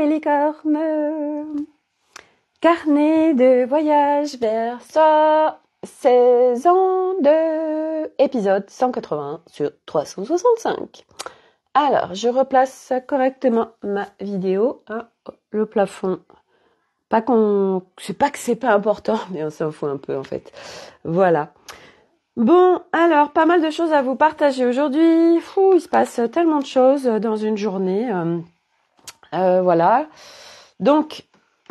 les licornes. Carnet de voyage vers soi, saison 2, épisode 181 sur 365. Alors, je replace correctement ma vidéo. Le plafond. C'est pas que c'est pas important, mais on s'en fout un peu en fait. Voilà. Bon, alors, pas mal de choses à vous partager aujourd'hui. Il se passe tellement de choses dans une journée. Voilà. Donc,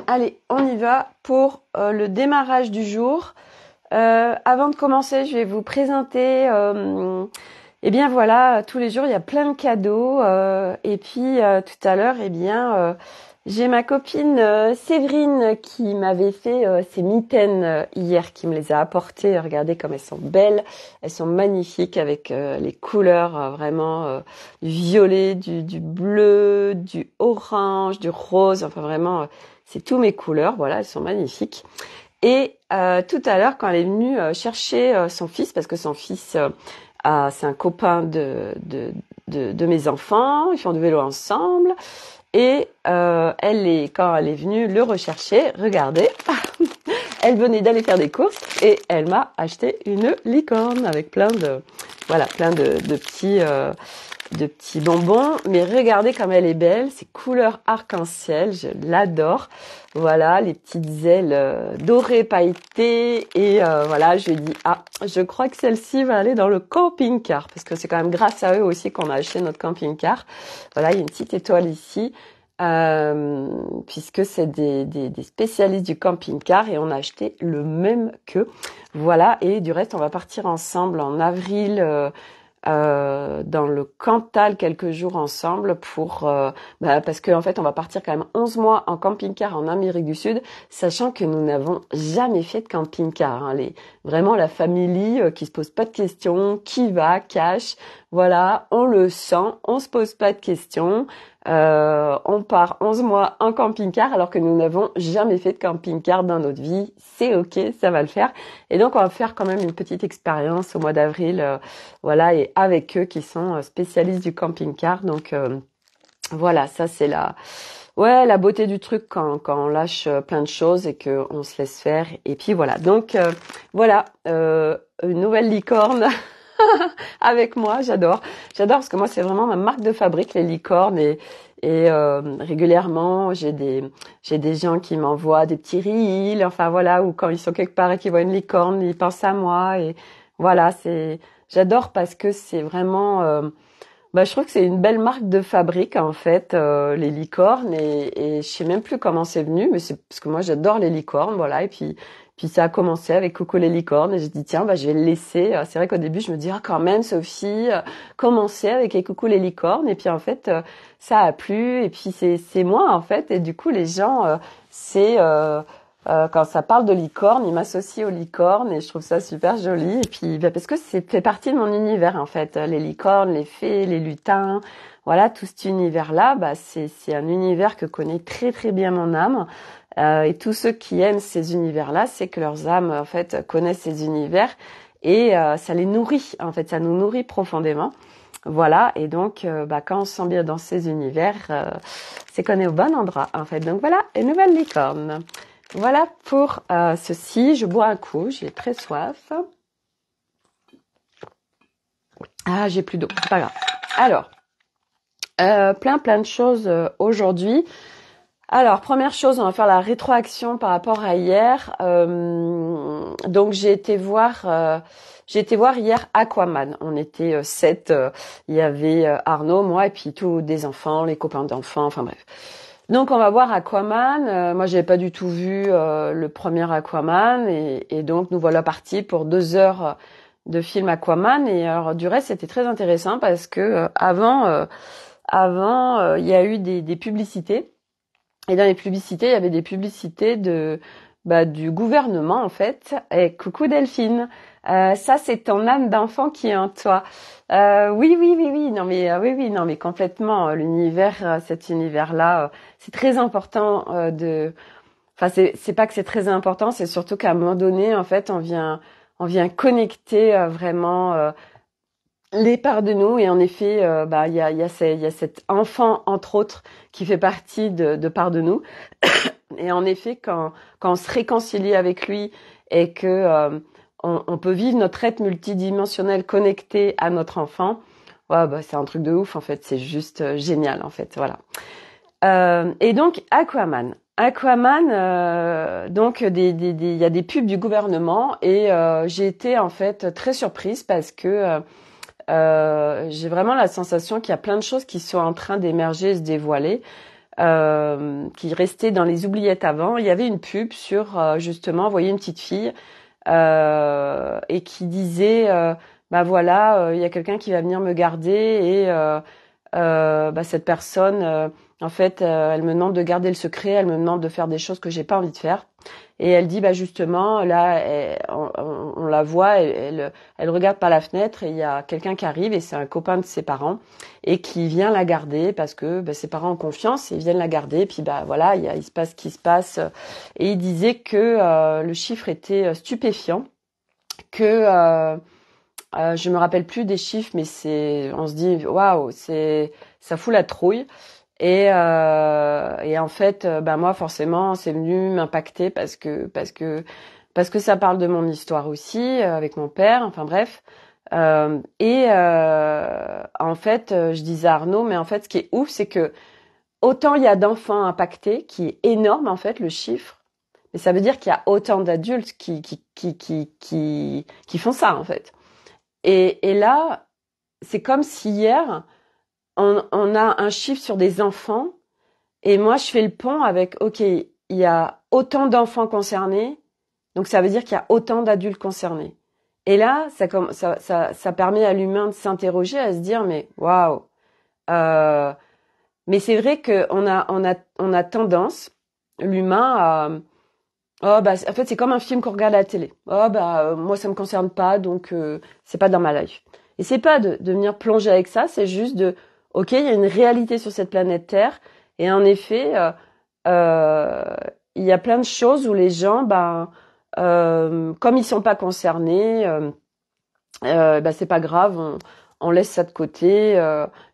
allez, on y va pour le démarrage du jour. Avant de commencer, je vais vous présenter... Eh bien voilà, tous les jours, il y a plein de cadeaux. Et puis, tout à l'heure, j'ai ma copine Séverine qui m'avait fait ses mitaines hier, qui me les a apportées. Regardez comme elles sont belles, elles sont magnifiques avec les couleurs vraiment du violet, du bleu, du orange, du rose. Enfin vraiment, c'est tous mes couleurs. Voilà, elles sont magnifiques. Et tout à l'heure, quand elle est venue chercher son fils, parce que son fils, c'est un copain de mes enfants, ils font du vélo ensemble. Et quand elle est venue le rechercher, regardez, elle venait d'aller faire des courses et elle m'a acheté une licorne avec plein de petits bonbons. Mais regardez comme elle est belle, c'est couleur arc-en-ciel, je l'adore. Voilà, les petites ailes dorées pailletées et voilà, je lui ai dit je crois que celle-ci va aller dans le camping-car parce que c'est quand même grâce à eux aussi qu'on a acheté notre camping-car. Voilà, il y a une petite étoile ici puisque c'est des spécialistes du camping-car et on a acheté le même qu'eux. Voilà, et du reste on va partir ensemble en avril dans le Cantal quelques jours ensemble parce que en fait on va partir quand même 11 mois en camping-car en Amérique du Sud, sachant que nous n'avons jamais fait de camping-car. Vraiment la famille qui se pose pas de questions, qui va, cash, voilà, on le sent, on se pose pas de questions. On part 11 mois en camping-car alors que nous n'avons jamais fait de camping-car dans notre vie. C'est ok, ça va le faire. Et donc on va faire quand même une petite expérience au mois d'avril, voilà, et avec eux qui sont spécialistes du camping-car. Donc voilà, ça c'est la beauté du truc quand on lâche plein de choses et que on se laisse faire. Et puis voilà. Donc voilà, une nouvelle licorne. Avec moi, j'adore parce que moi c'est vraiment ma marque de fabrique, les licornes, et régulièrement j'ai des gens qui m'envoient des petits reels, enfin voilà, ou quand ils sont quelque part et qu'ils voient une licorne, ils pensent à moi, et voilà, j'adore parce que c'est vraiment je trouve que c'est une belle marque de fabrique en fait, les licornes, et je sais même plus comment c'est venu, mais c'est parce que moi j'adore les licornes, voilà, et puis ça a commencé avec Coucou les licornes et j'ai dit tiens, je vais le laisser. C'est vrai qu'au début je me dis quand même Sophie, commencer avec les Coucou les licornes, et puis en fait ça a plu, et puis c'est moi en fait, et du coup les gens quand ça parle de licorne, ils m'associent aux licornes et je trouve ça super joli. Et puis parce que c'est fait partie de mon univers en fait, les licornes, les fées, les lutins, voilà, tout cet univers-là, c'est un univers que connaît très très bien mon âme. Et tous ceux qui aiment ces univers-là, c'est que leurs âmes en fait connaissent ces univers et ça les nourrit en fait, ça nous nourrit profondément. Voilà, et donc quand on se sent bien dans ces univers, c'est qu'on est au bon endroit en fait. Donc voilà, une nouvelle licorne. Voilà pour ceci. Je bois un coup, j'ai très soif. J'ai plus d'eau, c'est pas grave. Alors, plein de choses aujourd'hui. Alors, première chose, on va faire la rétroaction par rapport à hier. Donc, j'ai été voir hier Aquaman. On était 7. Il y avait Arnaud, moi, et puis tous des enfants, les copains d'enfants, enfin bref. Donc, on va voir Aquaman. Moi, j'avais pas du tout vu le premier Aquaman, et donc nous voilà partis pour 2 heures de film Aquaman. Et alors, du reste, c'était très intéressant parce que avant, il y a eu des publicités. Et dans les publicités, il y avait des publicités du gouvernement en fait. Et coucou Delphine, ça c'est ton âme d'enfant qui est en toi. Oui, non mais complètement. L'univers, cet univers-là, c'est très important Enfin, c'est pas que c'est très important, c'est surtout qu'à un moment donné, en fait, on vient connecter vraiment les parts de nous. Et en effet, il y a cet enfant, entre autres, qui fait partie de parts de nous. Et en effet, quand on se réconcilie avec lui et que on peut vivre notre être multidimensionnel connecté à notre enfant, ouais, c'est un truc de ouf en fait. C'est juste génial en fait. Voilà. Et donc Aquaman. Donc il y a des pubs du gouvernement et j'ai été en fait très surprise parce que j'ai vraiment la sensation qu'il y a plein de choses qui sont en train d'émerger et se dévoiler. Qui restait dans les oubliettes avant. Il y avait une pub sur justement, vous voyez une petite fille et qui disait voilà, il y a quelqu'un qui va venir me garder et cette personne en fait elle me demande de garder le secret, elle me demande de faire des choses que j'ai pas envie de faire. Et elle dit justement là on la voit, elle regarde par la fenêtre et il y a quelqu'un qui arrive et c'est un copain de ses parents et qui vient la garder parce que ses parents ont confiance et ils viennent la garder. Et puis voilà, il se passe ce qui se passe. Et il disait que le chiffre était stupéfiant, que je me rappelle plus des chiffres, mais on se dit waouh, ça fout la trouille. Et en fait, moi forcément, c'est venu m'impacter parce que ça parle de mon histoire aussi avec mon père. Enfin bref. En fait, je disais à Arnaud, mais en fait, ce qui est ouf, c'est que autant il y a d'enfants impactés, qui est énorme en fait le chiffre, mais ça veut dire qu'il y a autant d'adultes qui font ça en fait. Et là, c'est comme si hier on a un chiffre sur des enfants, et moi je fais le pont avec, ok, il y a autant d'enfants concernés, donc ça veut dire qu'il y a autant d'adultes concernés. Et là, ça permet à l'humain de s'interroger, à se dire, mais waouh. Mais c'est vrai que on a tendance, l'humain, à en fait c'est comme un film qu'on regarde à la télé. Moi ça me concerne pas, donc c'est pas dans ma life. Et c'est pas de venir plonger avec ça, c'est juste ok, il y a une réalité sur cette planète Terre, et en effet, il y a plein de choses où les gens, comme ils sont pas concernés, c'est pas grave, on laisse ça de côté.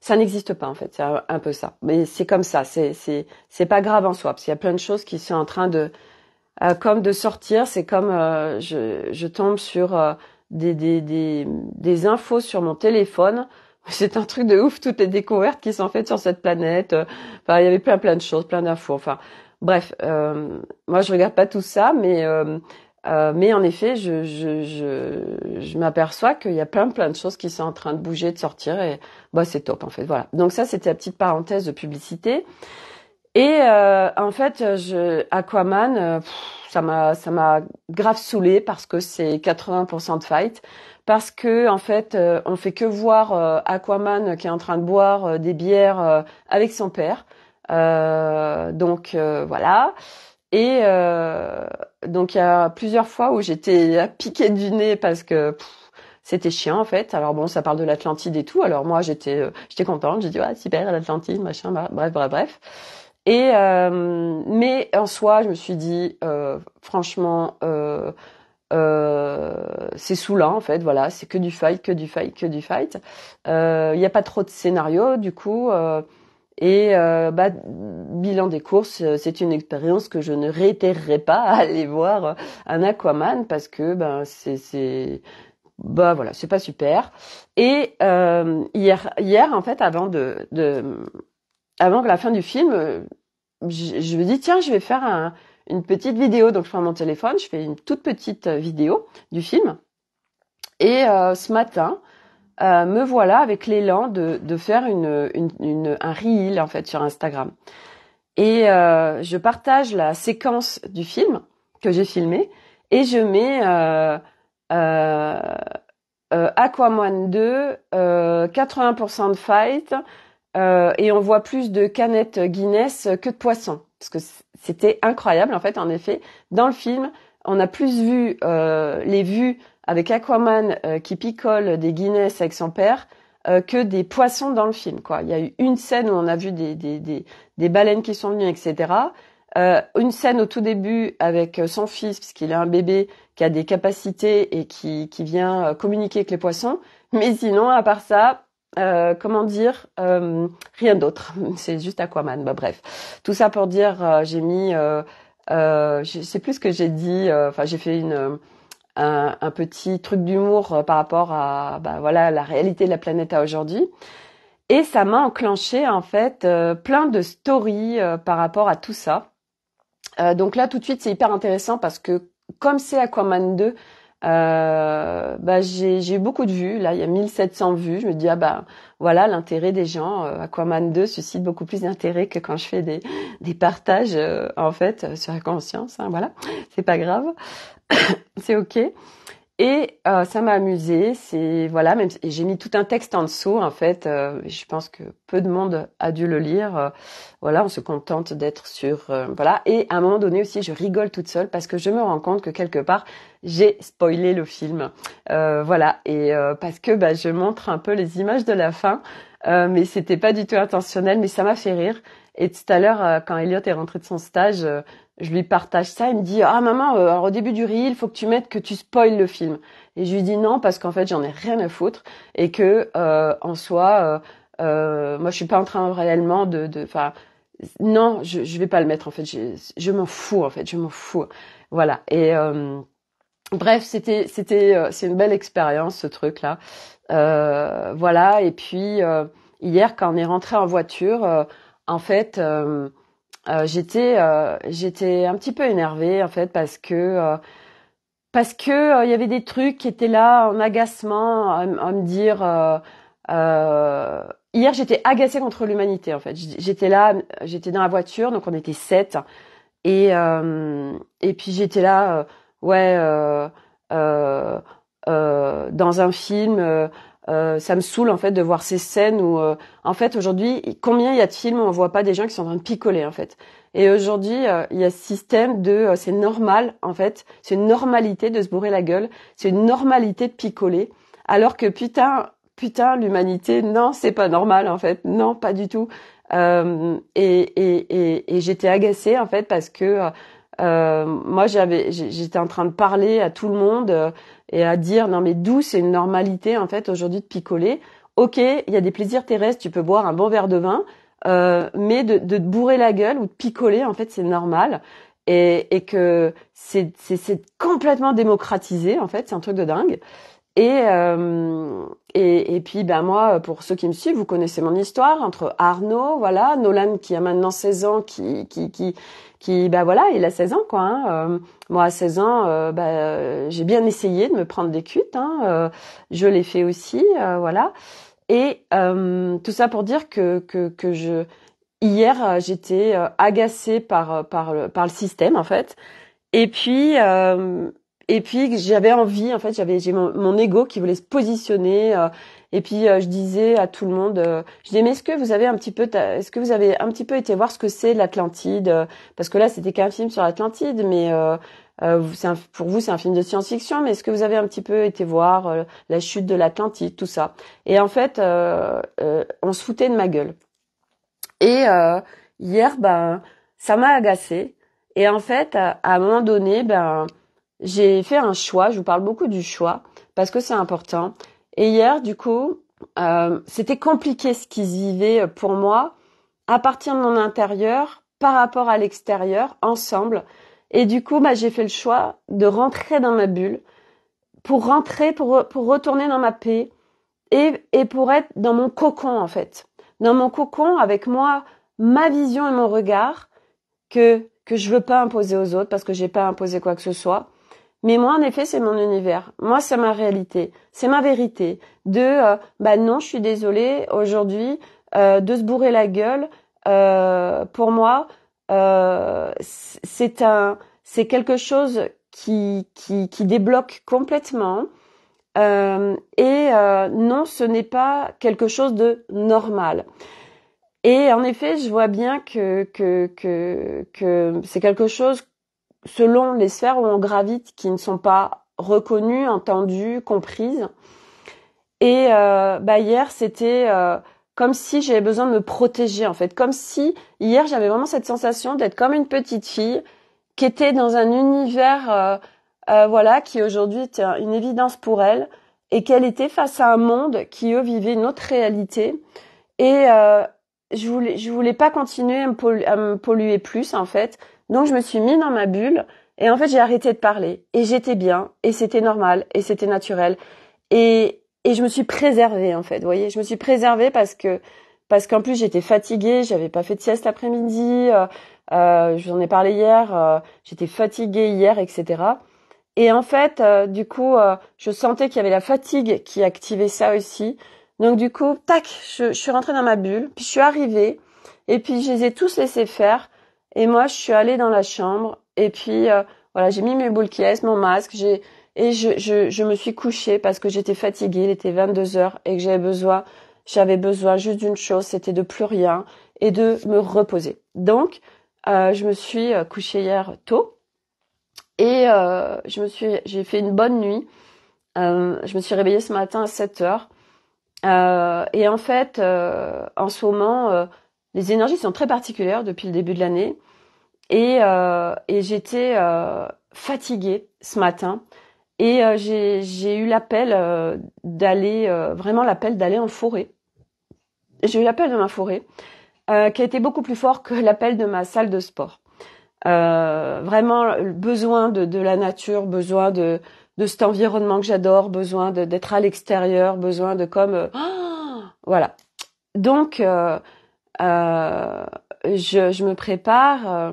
Ça n'existe pas en fait, c'est un peu ça. Mais c'est comme ça, c'est pas grave en soi, parce qu'il y a plein de choses qui sont en train de comme de sortir. C'est comme je tombe sur des infos sur mon téléphone. C'est un truc de ouf, toutes les découvertes qui sont faites sur cette planète. Il y avait plein de choses, plein d'infos. Enfin, bref, moi je regarde pas tout ça, mais en effet, je m'aperçois qu'il y a plein de choses qui sont en train de bouger, de sortir, et c'est top en fait. Voilà. Donc ça, c'était la petite parenthèse de publicité. Et en fait, Aquaman, ça m'a grave saoulée parce que c'est 80% de fight, parce que en fait, on fait que voir Aquaman qui est en train de boire des bières avec son père. Donc voilà. Et donc il y a plusieurs fois où j'étais piquée du nez parce que c'était chiant en fait. Alors bon, ça parle de l'Atlantide et tout. Alors moi j'étais contente. J'ai dit super, l'Atlantide, machin, bref. Et mais en soi, je me suis dit franchement c'est saoulant en fait. Voilà, c'est que du fight. Il y a pas trop de scénario du coup. Et bilan des courses, c'est une expérience que je ne réitérerai pas à aller voir un Aquaman parce que c'est voilà, c'est pas super. Et hier en fait, avant que la fin du film, je me dis tiens, je vais faire une petite vidéo. Donc je prends mon téléphone, je fais une toute petite vidéo du film. Et ce matin, me voilà avec l'élan de faire un reel en fait sur Instagram. Et je partage la séquence du film que j'ai filmé et je mets Aquaman 2, 80% de fight, et on voit plus de canettes Guinness que de poissons. Parce que c'était incroyable en fait. En effet, dans le film, on a plus vu les vues avec Aquaman qui picole des Guinness avec son père que des poissons dans le film, quoi. Il y a eu une scène où on a vu des baleines qui sont venues, etc. Une scène au tout début avec son fils, puisqu'il a un bébé qui a des capacités et qui vient communiquer avec les poissons. Mais sinon, à part ça, comment dire, rien d'autre. C'est juste Aquaman. Bah bref, tout ça pour dire, j'ai mis, je sais plus ce que j'ai dit. Enfin, j'ai fait un petit truc d'humour par rapport à, bah voilà, la réalité de la planète à aujourd'hui. Et ça m'a enclenché en fait plein de stories par rapport à tout ça. Donc là, tout de suite, c'est hyper intéressant parce que comme c'est Aquaman 2, bah j'ai eu beaucoup de vues. Là, il y a 1700 vues. Je me dis, ah bah voilà, l'intérêt des gens. Aquaman 2 suscite beaucoup plus d'intérêt que quand je fais des partages, en fait, sur la conscience. Hein, voilà, c'est pas grave. C'est ok. Et ça m'a amusé. C'est voilà, même et j'ai mis tout un texte en dessous en fait. Je pense que peu de monde a dû le lire. Voilà, on se contente d'être sur voilà. Et à un moment donné aussi, je rigole toute seule parce que je me rends compte que quelque part j'ai spoilé le film. Voilà, et parce que bah, je montre un peu les images de la fin, mais c'était pas du tout intentionnel, mais ça m'a fait rire. Et tout à l'heure, quand Elliot est rentré de son stage, je lui partage ça. Il me dit, ah maman, alors au début du reel, il faut que tu mettes que tu spoiles le film. Et je lui dis non parce qu'en fait j'en ai rien à foutre et que en soi, moi je suis pas en train réellement enfin non, je vais pas le mettre en fait. Je m'en fous en fait, je m'en fous. Voilà. Et bref, c'est une belle expérience ce truc là. Voilà. Et puis hier quand on est rentré en voiture, en fait. J'étais un petit peu énervée en fait parce que il y avait des trucs qui étaient là en agacement à me dire hier j'étais agacée contre l'humanité en fait. J'étais dans la voiture donc on était 7 et puis j'étais là ouais euh, dans un film ça me saoule en fait de voir ces scènes où en fait aujourd'hui combien il y a de films où on voit pas des gens qui sont en train de picoler en fait. Et aujourd'hui il y a ce système de c'est normal en fait, c'est une normalité de se bourrer la gueule, c'est une normalité de picoler alors que putain l'humanité non, c'est pas normal en fait. Non, pas du tout. Et j'étais agacée en fait parce que moi j'étais en train de parler à tout le monde et à dire non mais d'où c'est une normalité en fait aujourd'hui de picoler. Ok, il y a des plaisirs terrestres, tu peux boire un bon verre de vin, mais de te bourrer la gueule ou de picoler en fait c'est normal et que c'est complètement démocratisé en fait, c'est un truc de dingue. Et puis ben moi, pour ceux qui me suivent, vous connaissez mon histoire entre Arnaud, voilà, Nolan qui a maintenant 16 ans, qui ben voilà, il a 16 ans quoi. Hein. Moi à 16 ans, j'ai bien essayé de me prendre des cuites, hein, je l'ai fait aussi, voilà. Et tout ça pour dire que hier j'étais agacée par le système en fait. Et puis j'avais envie, en fait, j'ai mon ego qui voulait se positionner. Et puis je disais à tout le monde, je disais mais est-ce que vous avez un petit peu été voir ce que c'est l'Atlantide parce que là c'était qu'un film sur l'Atlantide, mais pour vous c'est un film de science-fiction, mais est-ce que vous avez un petit peu été voir la chute de l'Atlantide, tout ça. Et en fait, on se foutait de ma gueule. Et hier, ben ça m'a agacée. Et en fait, à un moment donné, ben j'ai fait un choix, je vous parle beaucoup du choix, parce que c'est important. Et hier, du coup, c'était compliqué ce qui se vivait pour moi, à partir de mon intérieur, par rapport à l'extérieur, ensemble. Et du coup, bah, j'ai fait le choix de rentrer dans ma bulle, pour retourner dans ma paix, et pour être dans mon cocon, en fait. Dans mon cocon, avec moi, ma vision et mon regard, que je veux pas imposer aux autres, parce que j'ai pas imposé quoi que ce soit. Mais moi, en effet, c'est mon univers. Moi, c'est ma réalité. C'est ma vérité. Bah non, je suis désolée, aujourd'hui, de se bourrer la gueule, pour moi, c'est quelque chose qui débloque complètement. Non, ce n'est pas quelque chose de normal. Et en effet, je vois bien que c'est quelque chose selon les sphères où on gravite, qui ne sont pas reconnues, entendues, comprises. Et hier, c'était comme si j'avais besoin de me protéger, en fait. Comme si, hier, j'avais vraiment cette sensation d'être comme une petite fille qui était dans un univers, voilà, qui aujourd'hui était une évidence pour elle. et qu'elle était face à un monde qui, eux, vivait une autre réalité. Et je voulais pas continuer à me polluer plus, en fait. Donc, je me suis mis dans ma bulle. Et en fait, j'ai arrêté de parler. Et j'étais bien. Et c'était normal. Et c'était naturel. Et je me suis préservée, en fait. Vous voyez, je me suis préservée parce qu'en plus, j'étais fatiguée. J'avais pas fait de sieste l'après-midi. Je vous en ai parlé hier. J'étais fatiguée hier, etc. Et en fait, du coup, je sentais qu'il y avait la fatigue qui activait ça aussi. Donc du coup, tac, je suis rentrée dans ma bulle, puis je suis arrivée, et puis je les ai tous laissés faire. Et moi, je suis allée dans la chambre, et puis voilà, j'ai mis mes boules qui mon masque, je me suis couchée parce que j'étais fatiguée. Il était 22 heures et que j'avais besoin juste d'une chose, c'était de plus rien et de me reposer. Donc, je me suis couchée hier tôt. Et j'ai fait une bonne nuit. Je me suis réveillée ce matin à 7 heures. Et en fait, en ce moment, les énergies sont très particulières depuis le début de l'année. Et j'étais fatiguée ce matin. Et j'ai eu l'appel vraiment l'appel d'aller en forêt. J'ai eu l'appel de ma forêt, qui a été beaucoup plus fort que l'appel de ma salle de sport. Vraiment besoin de la nature, besoin de cet environnement que j'adore, besoin d'être à l'extérieur, besoin de voilà. Donc je me prépare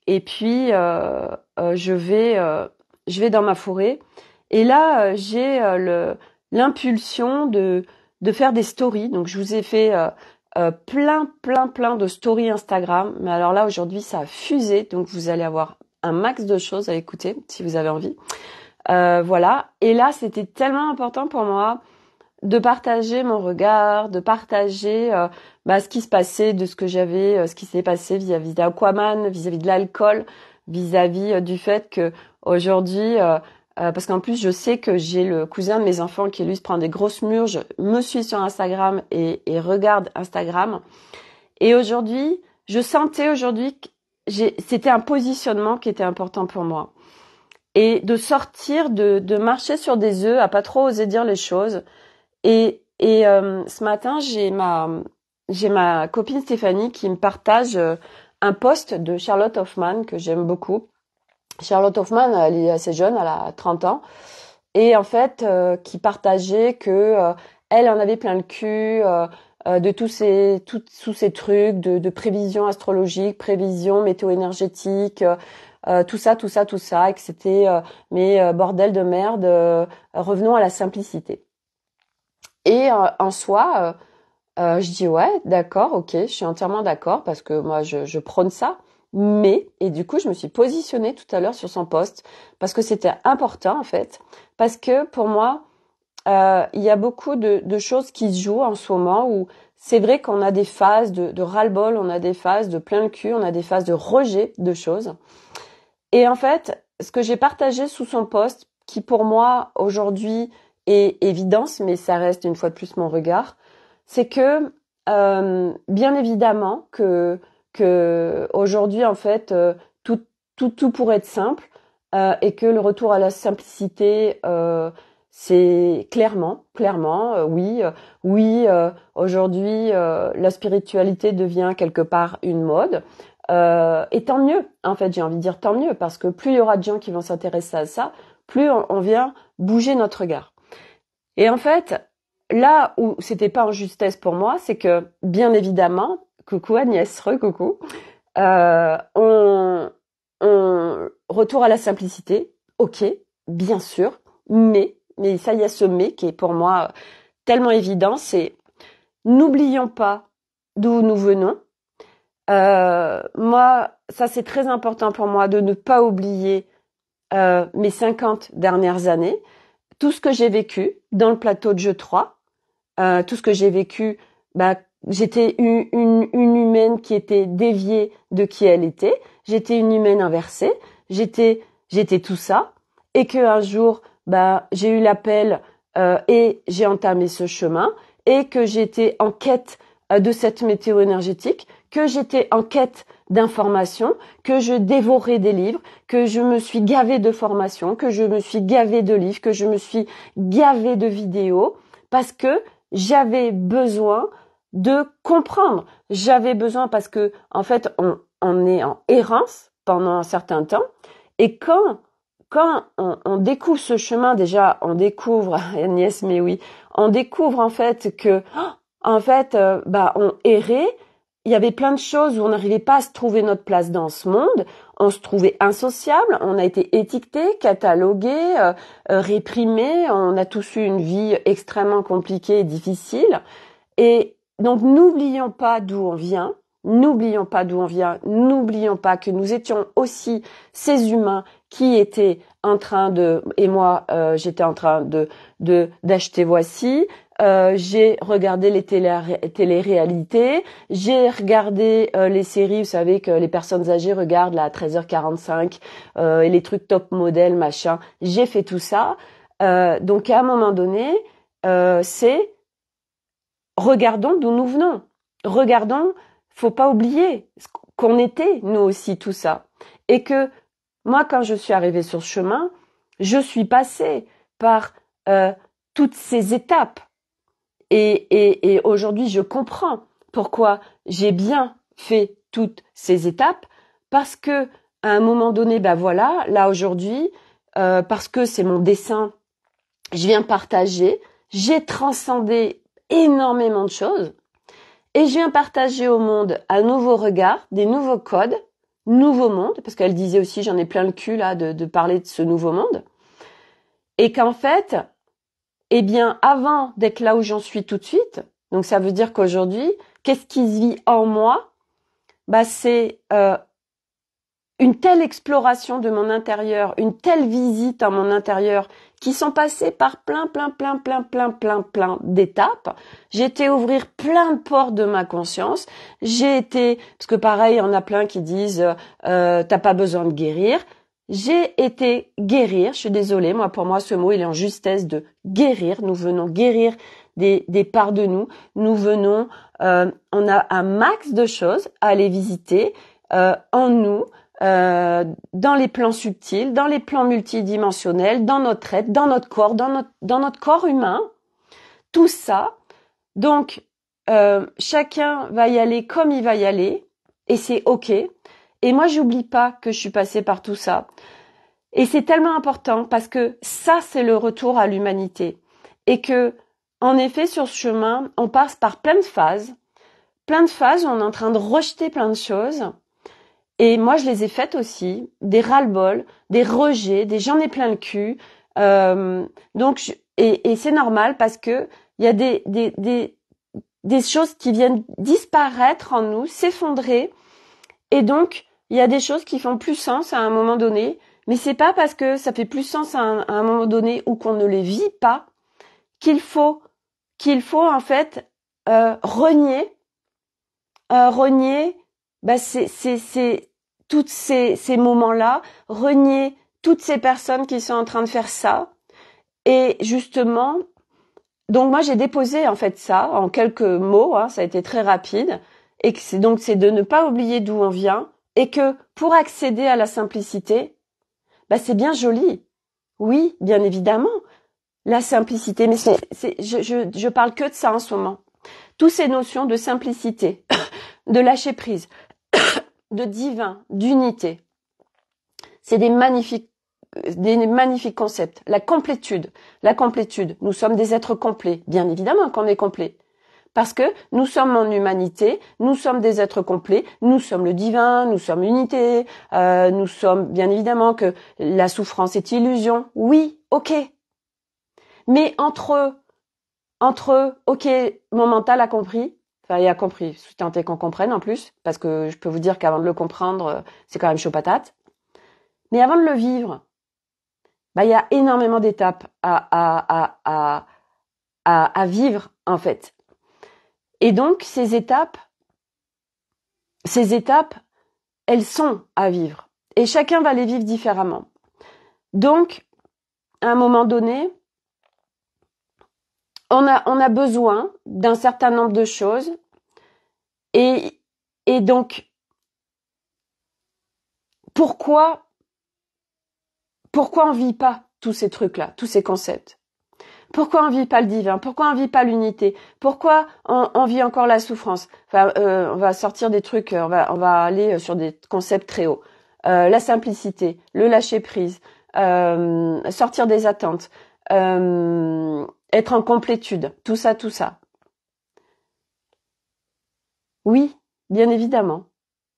et puis je vais dans ma forêt et là j'ai l'impulsion de faire des stories. Donc je vous ai fait plein de stories Instagram. Mais alors là, aujourd'hui, ça a fusé. Donc, vous allez avoir un max de choses à écouter si vous avez envie. Voilà. Et là, c'était tellement important pour moi de partager mon regard, de partager ce qui se passait, de ce qui s'est passé vis-à-vis d'Aquaman, vis-à-vis de l'alcool, vis-à-vis du fait que aujourd'hui... parce qu'en plus, je sais que j'ai le cousin de mes enfants qui, lui, se prend des grosses murges, me suit sur Instagram et regarde Instagram. Et aujourd'hui, je sentais que c'était un positionnement qui était important pour moi. Et de sortir, de marcher sur des œufs, à pas trop oser dire les choses. Et ce matin, j'ai ma copine Stéphanie qui me partage un post de Charlotte Hoffman que j'aime beaucoup. Charlotte Hoffman, elle est assez jeune, elle a 30 ans, et en fait, qui partageait que elle en avait plein le cul de tous ces trucs de prévisions astrologiques, prévisions météo-énergétiques, tout ça, et que c'était mais bordel de merde, revenons à la simplicité. Et en soi, je dis ouais, d'accord, ok, je suis entièrement d'accord parce que moi je prône ça. Mais, et du coup, je me suis positionnée tout à l'heure sur son post parce que c'était important en fait, parce que pour moi, il y a beaucoup de choses qui se jouent en ce moment où c'est vrai qu'on a des phases de ras-le-bol, on a des phases de plein le cul, on a des phases de rejet de choses. Et en fait, ce que j'ai partagé sous son post, qui pour moi aujourd'hui est évidence, mais ça reste une fois de plus mon regard, c'est que bien évidemment que aujourd'hui en fait tout pourrait être simple et que le retour à la simplicité c'est clairement oui aujourd'hui la spiritualité devient quelque part une mode et tant mieux en fait, j'ai envie de dire tant mieux, parce que plus il y aura de gens qui vont s'intéresser à ça, plus on vient bouger notre regard. Et en fait, là où c'était pas en justesse pour moi, c'est que bien évidemment, coucou Agnès, recoucou, on retour à la simplicité, ok, bien sûr, mais ça, il y a ce mais qui est pour moi tellement évident, c'est n'oublions pas d'où nous venons. Moi, ça c'est très important pour moi de ne pas oublier mes 50 dernières années, tout ce que j'ai vécu dans le plateau de jeu 3, tout ce que j'ai vécu, j'étais une humaine qui était déviée de qui elle était, j'étais une humaine inversée, j'étais tout ça, et qu'un jour, j'ai eu l'appel et j'ai entamé ce chemin, et que j'étais en quête de cette météo énergétique, que j'étais en quête d'informations, que je dévorais des livres, que je me suis gavée de formations, que je me suis gavée de livres, que je me suis gavée de vidéos, parce que j'avais besoin de comprendre. J'avais besoin parce que, en fait, on est en errance pendant un certain temps, et quand on découvre ce chemin, déjà, on découvre, Agnès, mais oui, on découvre en fait que, en fait, on errait. Il y avait plein de choses où on n'arrivait pas à se trouver notre place dans ce monde. On se trouvait insociable. On a été étiqueté, catalogué, réprimé. On a tous eu une vie extrêmement compliquée et difficile. Et donc, n'oublions pas d'où on vient. N'oublions pas d'où on vient. N'oublions pas que nous étions aussi ces humains qui étaient en train de, et moi, j'étais en train d'acheter Voici. J'ai regardé les télé-réalités, j'ai regardé les séries, vous savez que les personnes âgées regardent là à 13h45 et les trucs top modèle, machin. J'ai fait tout ça. Donc à un moment donné, c'est regardons d'où nous venons. Regardons, faut pas oublier qu'on était nous aussi tout ça. Et que moi, quand je suis arrivée sur ce chemin, je suis passée par toutes ces étapes. Et aujourd'hui, je comprends pourquoi j'ai bien fait toutes ces étapes, parce que à un moment donné, voilà, là aujourd'hui, parce que c'est mon dessin, je viens partager, j'ai transcendé énormément de choses, et je viens partager au monde un nouveau regard, des nouveaux codes, nouveau monde, parce qu'elle disait aussi, j'en ai plein le cul là de parler de ce nouveau monde, et qu'en fait, eh bien, avant d'être là où j'en suis tout de suite, donc ça veut dire qu'aujourd'hui, qu'est-ce qui se vit en moi? C'est une telle exploration de mon intérieur, une telle visite à mon intérieur, qui sont passées par plein d'étapes. J'ai été ouvrir plein de portes de ma conscience. J'ai été, parce que pareil, il y en a plein qui disent t'as pas besoin de guérir. J'ai été guérir, je suis désolée, moi pour moi ce mot il est en justesse de guérir, nous venons guérir des parts de nous, nous venons, on a un max de choses à aller visiter en nous, dans les plans subtils, dans les plans multidimensionnels, dans notre être, dans notre corps, dans notre corps humain, tout ça. Donc chacun va y aller comme il va y aller et c'est ok. Et moi, j'oublie pas que je suis passée par tout ça. Et c'est tellement important parce que ça, c'est le retour à l'humanité. Et que, en effet, sur ce chemin, on passe par plein de phases où on est en train de rejeter plein de choses. Et moi, je les ai faites aussi. Des ras-le-bol, des rejets, des j'en ai plein le cul. Et c'est normal parce que il y a des choses qui viennent disparaître en nous, s'effondrer. Et donc, il y a des choses qui font plus sens à un moment donné, mais c'est pas parce que ça fait plus sens à un moment donné ou qu'on ne les vit pas qu'il faut en fait renier c'est toutes ces moments-là, renier toutes ces personnes qui sont en train de faire ça. Et justement, donc moi j'ai déposé en fait ça en quelques mots, ça a été très rapide. Et que c'est de ne pas oublier d'où on vient et que pour accéder à la simplicité, c'est bien joli. Oui, bien évidemment, la simplicité, mais je parle que de ça en ce moment. Toutes ces notions de simplicité, de lâcher prise, de divin, d'unité, c'est des magnifiques concepts. La complétude. Nous sommes des êtres complets. Bien évidemment qu'on est complets. Parce que nous sommes en humanité, nous sommes des êtres complets, nous sommes le divin, nous sommes l'unité, nous sommes bien évidemment que la souffrance est illusion. Oui, ok. Mais entre ok, mon mental a compris, il a compris, je suis tentée qu'on comprenne en plus, parce que je peux vous dire qu'avant de le comprendre, c'est quand même chaud patate. Mais avant de le vivre, il y a énormément d'étapes à vivre en fait. Et donc, ces étapes, elles sont à vivre. Et chacun va les vivre différemment. Donc, à un moment donné, on a besoin d'un certain nombre de choses Et donc, pourquoi on vit pas tous ces trucs-là, tous ces concepts? Pourquoi on vit pas le divin? Pourquoi on vit pas l'unité? Pourquoi on vit encore la souffrance? Enfin, on va sortir des trucs, on va aller sur des concepts très hauts. La simplicité, le lâcher prise, sortir des attentes, être en complétude, tout ça. Oui, bien évidemment,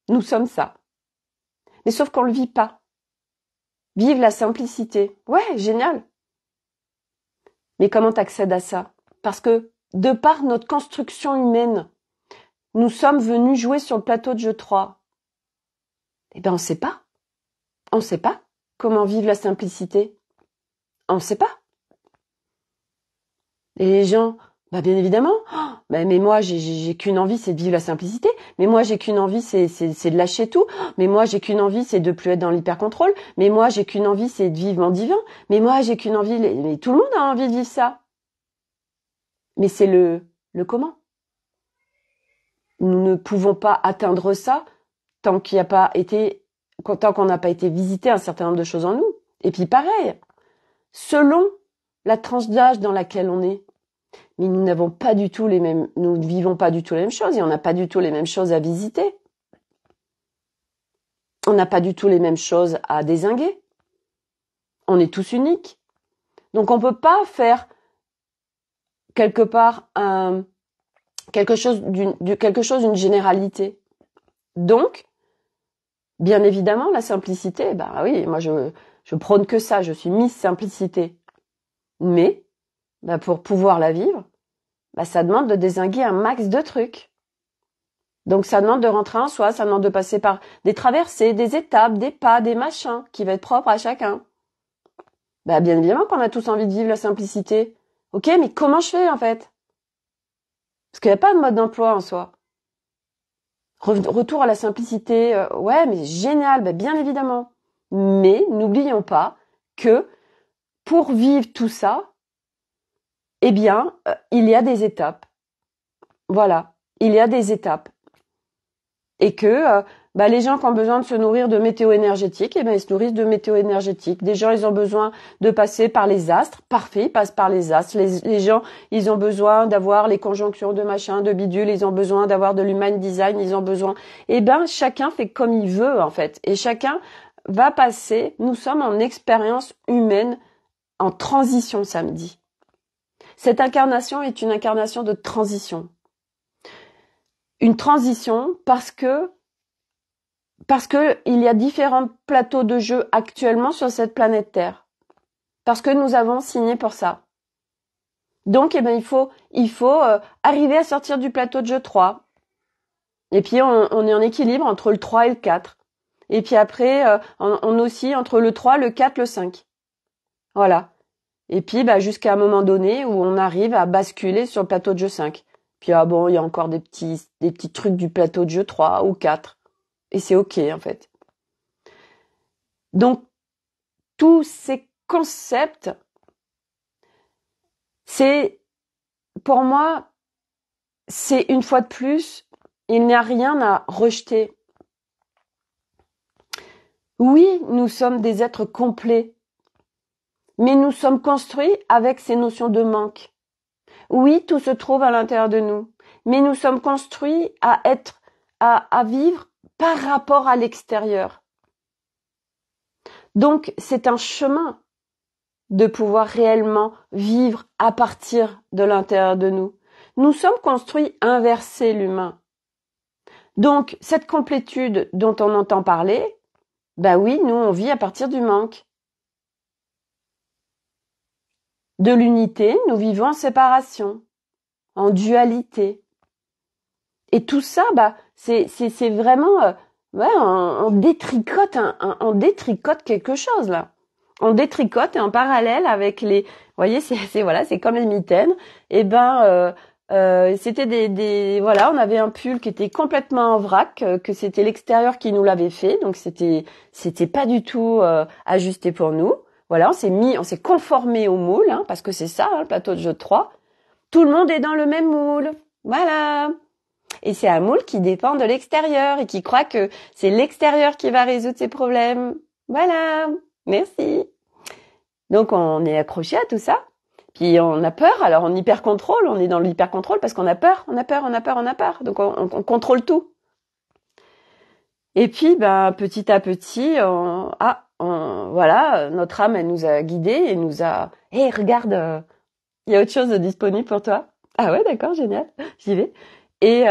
nous sommes ça. Mais sauf qu'on le vit pas. Vive la simplicité. Ouais, génial. Mais comment t'accèdes à ça? Parce que, de par notre construction humaine, nous sommes venus jouer sur le plateau de jeu 3. Eh ben, on sait pas. On sait pas comment vivre la simplicité. On sait pas. Et les gens, bah, bien évidemment, oh, bah, mais moi, j'ai qu'une envie, c'est de vivre la simplicité. Mais moi, j'ai qu'une envie, c'est de lâcher tout. Mais moi, j'ai qu'une envie, c'est de plus être dans l'hyper-contrôle. Mais moi, j'ai qu'une envie, c'est de vivre en divin. Mais moi, j'ai qu'une envie, mais tout le monde a envie de vivre ça. Mais c'est le comment. Nous ne pouvons pas atteindre ça tant qu'on n'a pas été visiter un certain nombre de choses en nous. Et puis pareil, selon la tranche d'âge dans laquelle on est, mais nous ne vivons pas du tout les mêmes choses et on n'a pas du tout les mêmes choses à visiter. On n'a pas du tout les mêmes choses à dézinguer. On est tous uniques. Donc on peut pas faire quelque part quelque chose d'une généralité. Donc, bien évidemment, la simplicité, bah oui, moi je prône que ça, je suis Miss Simplicité. Mais, bah pour pouvoir la vivre, bah ça demande de dézinguer un max de trucs. Donc ça demande de rentrer en soi, ça demande de passer par des traversées, des étapes, des pas, des machins, qui va être propre à chacun. Bah bien évidemment qu'on a tous envie de vivre la simplicité. Ok, mais comment je fais en fait? Parce qu'il n'y a pas de mode d'emploi en soi. Retour à la simplicité, ouais, mais génial, bah bien évidemment. Mais n'oublions pas que pour vivre tout ça, eh bien, il y a des étapes. Voilà, il y a des étapes. Et que les gens qui ont besoin de se nourrir de météo énergétique, eh ben ils se nourrissent de météo énergétique. Des gens, ils ont besoin de passer par les astres, parfait, ils passent par les astres. Les gens, ils ont besoin d'avoir les conjonctions de machin, de bidule, ils ont besoin d'avoir de l'human design, ils ont besoin. Eh ben chacun fait comme il veut en fait, et chacun va passer. Nous sommes en expérience humaine en transition samedi. Cette incarnation est une incarnation de transition. Une transition parce que il y a différents plateaux de jeu actuellement sur cette planète Terre. Parce que nous avons signé pour ça. Donc, eh ben, il faut arriver à sortir du plateau de jeu 3. Et puis, on est en équilibre entre le 3 et le 4. Et puis après, on oscille entre le 3, le 4, le 5. Voilà. Et puis, jusqu'à un moment donné où on arrive à basculer sur le plateau de jeu 5. Puis, il y a encore des petits trucs du plateau de jeu 3 ou 4. Et c'est ok, en fait. Donc, tous ces concepts, pour moi, c'est une fois de plus, il n'y a rien à rejeter. Oui, nous sommes des êtres complets, mais nous sommes construits avec ces notions de manque. Oui, tout se trouve à l'intérieur de nous, mais nous sommes construits à vivre par rapport à l'extérieur. Donc, c'est un chemin de pouvoir réellement vivre à partir de l'intérieur de nous. Nous sommes construits inversés, l'humain. Donc, cette complétude dont on entend parler, oui, nous, on vit à partir du manque. De l'unité, nous vivons en séparation, en dualité. Et tout ça, c'est vraiment, on détricote on détricote quelque chose, là. On détricote et en parallèle avec vous voyez, c'est comme les mitaines. Et c'était on avait un pull qui était complètement en vrac, que c'était l'extérieur qui nous l'avait fait, donc c'était pas du tout ajusté pour nous. Voilà, on s'est conformé au moule, hein, parce que c'est ça, hein, le plateau de jeu de 3. Tout le monde est dans le même moule. Voilà. Et c'est un moule qui dépend de l'extérieur et qui croit que c'est l'extérieur qui va résoudre ses problèmes. Voilà. Merci. Donc, on est accroché à tout ça. Puis, on a peur. Alors, on hyper-contrôle. On est dans l'hyper-contrôle parce qu'on a peur. On a peur, on a peur, on a peur. Donc, on contrôle tout. Et puis, petit à petit, voilà, notre âme, elle nous a guidés et nous a... Hé, regarde, il y a autre chose de disponible pour toi. Ah ouais, d'accord, génial, j'y vais. Et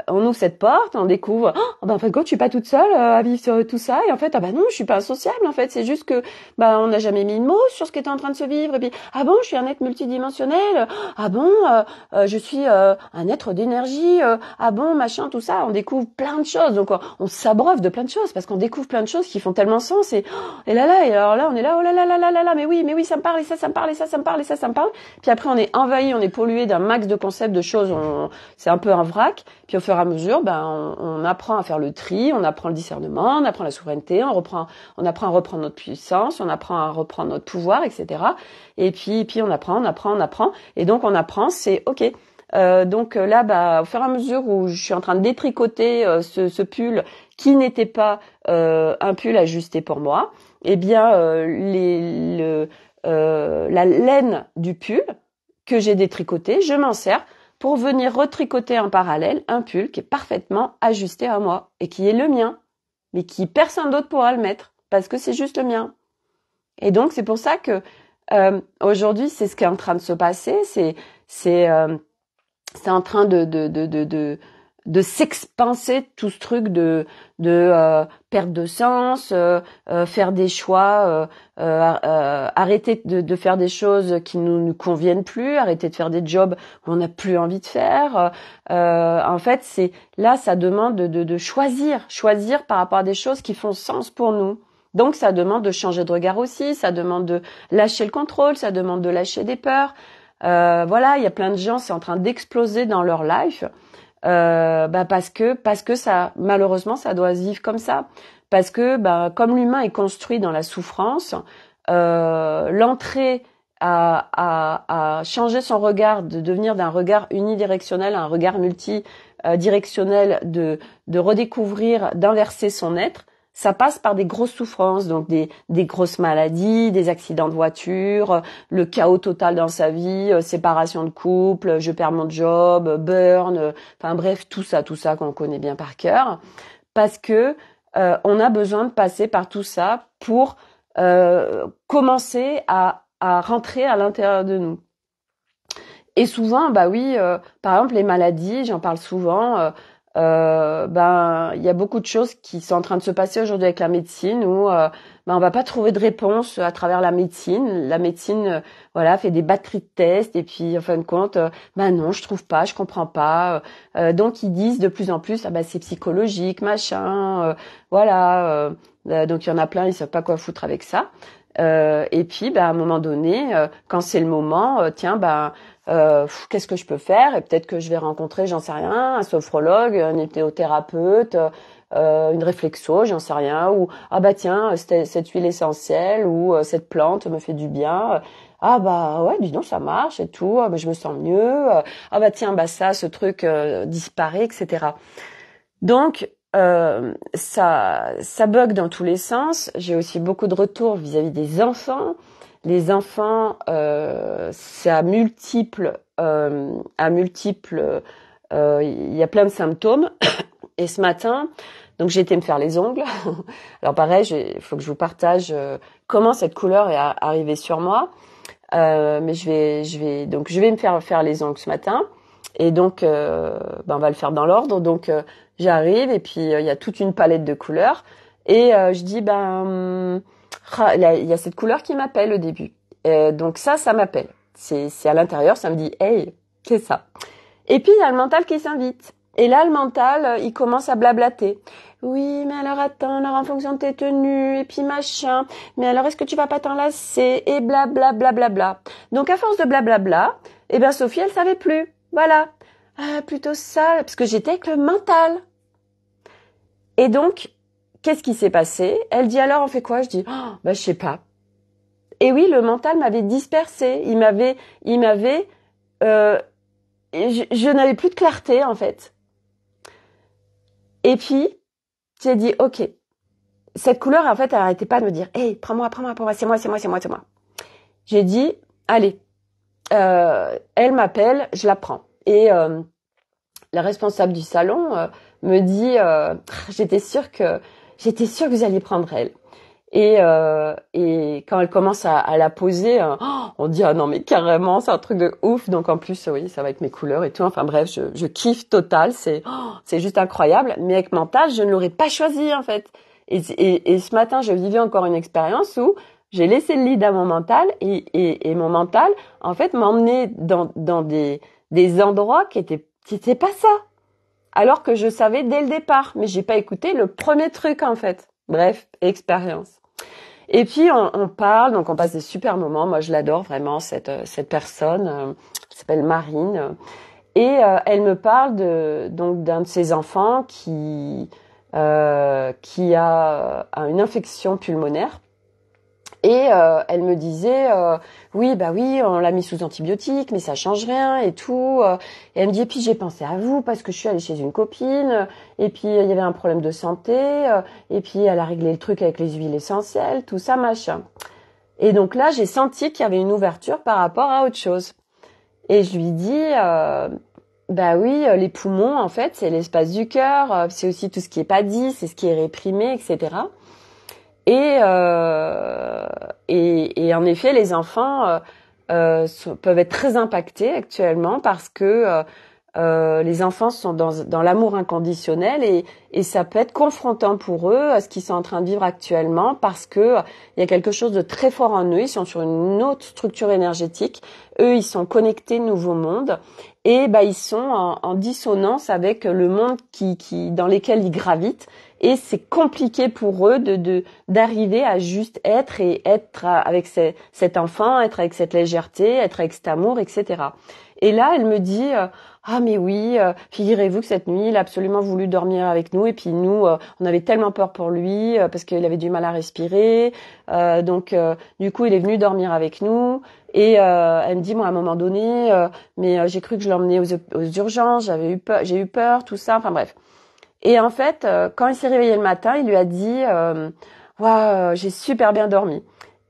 on ouvre cette porte, on découvre, en fait, je suis pas toute seule à vivre sur tout ça. Et en fait, non, je suis pas insociable. En fait, c'est juste que on n'a jamais mis de mots sur ce qui était en train de se vivre. Et puis, je suis un être multidimensionnel. Je suis un être d'énergie. Machin, tout ça. On découvre plein de choses. Donc, on s'abreuve de plein de choses parce qu'on découvre plein de choses qui font tellement sens. Et alors là, on est là, oh là là là là là là, mais oui, ça me parle et ça me parle et ça me parle et ça me parle. Puis après, on est envahi, on est pollué d'un max de concepts, de choses. C'est un peu un vrac. Puis au fur et à mesure, on apprend à faire le tri, on apprend le discernement, on apprend la souveraineté, on apprend à reprendre notre puissance, on apprend à reprendre notre pouvoir, etc. Et puis on apprend. Et donc on apprend, c'est ok. Donc là, au fur et à mesure où je suis en train de détricoter ce pull qui n'était pas un pull ajusté pour moi, la laine du pull que j'ai détricoté, je m'en sers pour venir retricoter en parallèle un pull qui est parfaitement ajusté à moi et qui est le mien, mais qui personne d'autre pourra le mettre parce que c'est juste le mien. Et donc c'est pour ça que aujourd'hui c'est ce qui est en train de se passer, c'est en train de s'expanser tout ce truc de perte de sens, faire des choix, arrêter de faire des choses qui nous conviennent plus, arrêter de faire des jobs où on n'a plus envie de faire. En fait, ça demande de choisir par rapport à des choses qui font sens pour nous. Donc ça demande de changer de regard aussi, ça demande de lâcher le contrôle, ça demande de lâcher des peurs. Il y a plein de gens, c'est en train d'exploser dans leur life. Parce que ça, malheureusement, ça doit se vivre comme ça. Parce que, comme l'humain est construit dans la souffrance, l'entrée à changer son regard, de devenir d'un regard unidirectionnel à un regard multidirectionnel, de redécouvrir, d'inverser son être, ça passe par des grosses souffrances, donc des grosses maladies, des accidents de voiture, le chaos total dans sa vie, séparation de couple, je perds mon job, burn, enfin bref, tout ça qu'on connaît bien par cœur, parce que on a besoin de passer par tout ça pour commencer à rentrer à l'intérieur de nous. Et souvent, par exemple, les maladies, j'en parle souvent. Il y a beaucoup de choses qui sont en train de se passer aujourd'hui avec la médecine où on va pas trouver de réponse à travers la médecine. La médecine, fait des batteries de tests et puis en fin de compte, non, je trouve pas, je comprends pas. Donc ils disent de plus en plus, c'est psychologique, machin, donc il y en a plein, ils savent pas quoi foutre avec ça. Et puis, à un moment donné, quand c'est le moment, qu'est-ce que je peux faire? Et peut-être que je vais rencontrer, j'en sais rien, un sophrologue, un hypnothérapeute, une réflexo, j'en sais rien, ou cette huile essentielle ou cette plante me fait du bien. Dis donc, ça marche et tout. Je me sens mieux. Ce truc disparaît, etc. Donc ça bug dans tous les sens. J'ai aussi beaucoup de retours vis-à-vis des enfants. Les enfants, c'est à multiples, il y a plein de symptômes. Et ce matin, donc j'ai été me faire les ongles. Alors pareil, il faut que je vous partage comment cette couleur est arrivée sur moi. Mais je vais me faire les ongles ce matin. Et donc, on va le faire dans l'ordre. Donc, j'arrive et puis il y a toute une palette de couleurs. Et je dis, il y a cette couleur qui m'appelle au début. Donc ça m'appelle. C'est à l'intérieur, ça me dit, hey, c'est ça. Et puis, il y a le mental qui s'invite. Et là, le mental, il commence à blablater. Oui, mais alors attends, alors en fonction de tes tenues, et puis machin, mais alors est-ce que tu vas pas t'enlacer, et blablabla. Donc à force de blablabla, Sophie, elle savait plus. Voilà. Plutôt ça, parce que j'étais avec le mental. Et donc, qu'est-ce qui s'est passé? Elle dit alors on fait quoi? Je dis, je sais pas. Et oui, le mental m'avait dispersée. Je n'avais plus de clarté, en fait. Et puis, j'ai dit, ok, cette couleur, en fait, elle arrêtait pas de me dire, hey, prends-moi, c'est moi. J'ai dit, allez, elle m'appelle, je la prends. Et la responsable du salon me dit, j'étais sûre que vous alliez prendre elle. Et quand elle commence à la poser, on dit ah non mais carrément c'est un truc de ouf. Donc en plus oui ça va avec mes couleurs et tout. Enfin bref je kiffe total. C'est juste incroyable. Mais avec mental je ne l'aurais pas choisi en fait. Et ce matin je vivais encore une expérience où j'ai laissé le lead à mon mental et mon mental en fait m'emmenait dans des endroits qui étaient pas ça. Alors que je savais dès le départ, mais j'ai pas écouté le premier truc en fait. Bref, expérience. Et puis on parle, donc on passe des super moments. Moi je l'adore vraiment cette personne qui s'appelle Marine et elle me parle donc d'un de ses enfants qui a une infection pulmonaire. Et elle me disait oui on l'a mis sous antibiotiques mais ça change rien et tout et elle me dit et puis j'ai pensé à vous parce que je suis allée chez une copine et puis il y avait un problème de santé et puis elle a réglé le truc avec les huiles essentielles tout ça machin. Et donc là j'ai senti qu'il y avait une ouverture par rapport à autre chose et je lui dis les poumons en fait c'est l'espace du cœur, c'est aussi tout ce qui est pas dit, c'est ce qui est réprimé, etc. Et en effet, les enfants peuvent être très impactés actuellement parce que les enfants sont dans l'amour inconditionnel et ça peut être confrontant pour eux à ce qu'ils sont en train de vivre actuellement parce que il y a quelque chose de très fort en eux. Ils sont sur une autre structure énergétique. Eux, ils sont connectés nouveau monde et ils sont en dissonance avec le monde dans lequel ils gravitent. Et c'est compliqué pour eux d'arriver à juste être et être avec cet enfant, être avec cette légèreté, être avec cet amour, etc. Et là, elle me dit ah mais oui, figurez-vous que cette nuit, il a absolument voulu dormir avec nous et puis nous, on avait tellement peur pour lui parce qu'il avait du mal à respirer. Donc du coup, il est venu dormir avec nous. Et elle me dit moi à un moment donné, mais j'ai cru que je l'emmenais aux urgences, j'ai eu peur, tout ça. Enfin bref. Et en fait, quand il s'est réveillé le matin, il lui a dit waouh, j'ai super bien dormi.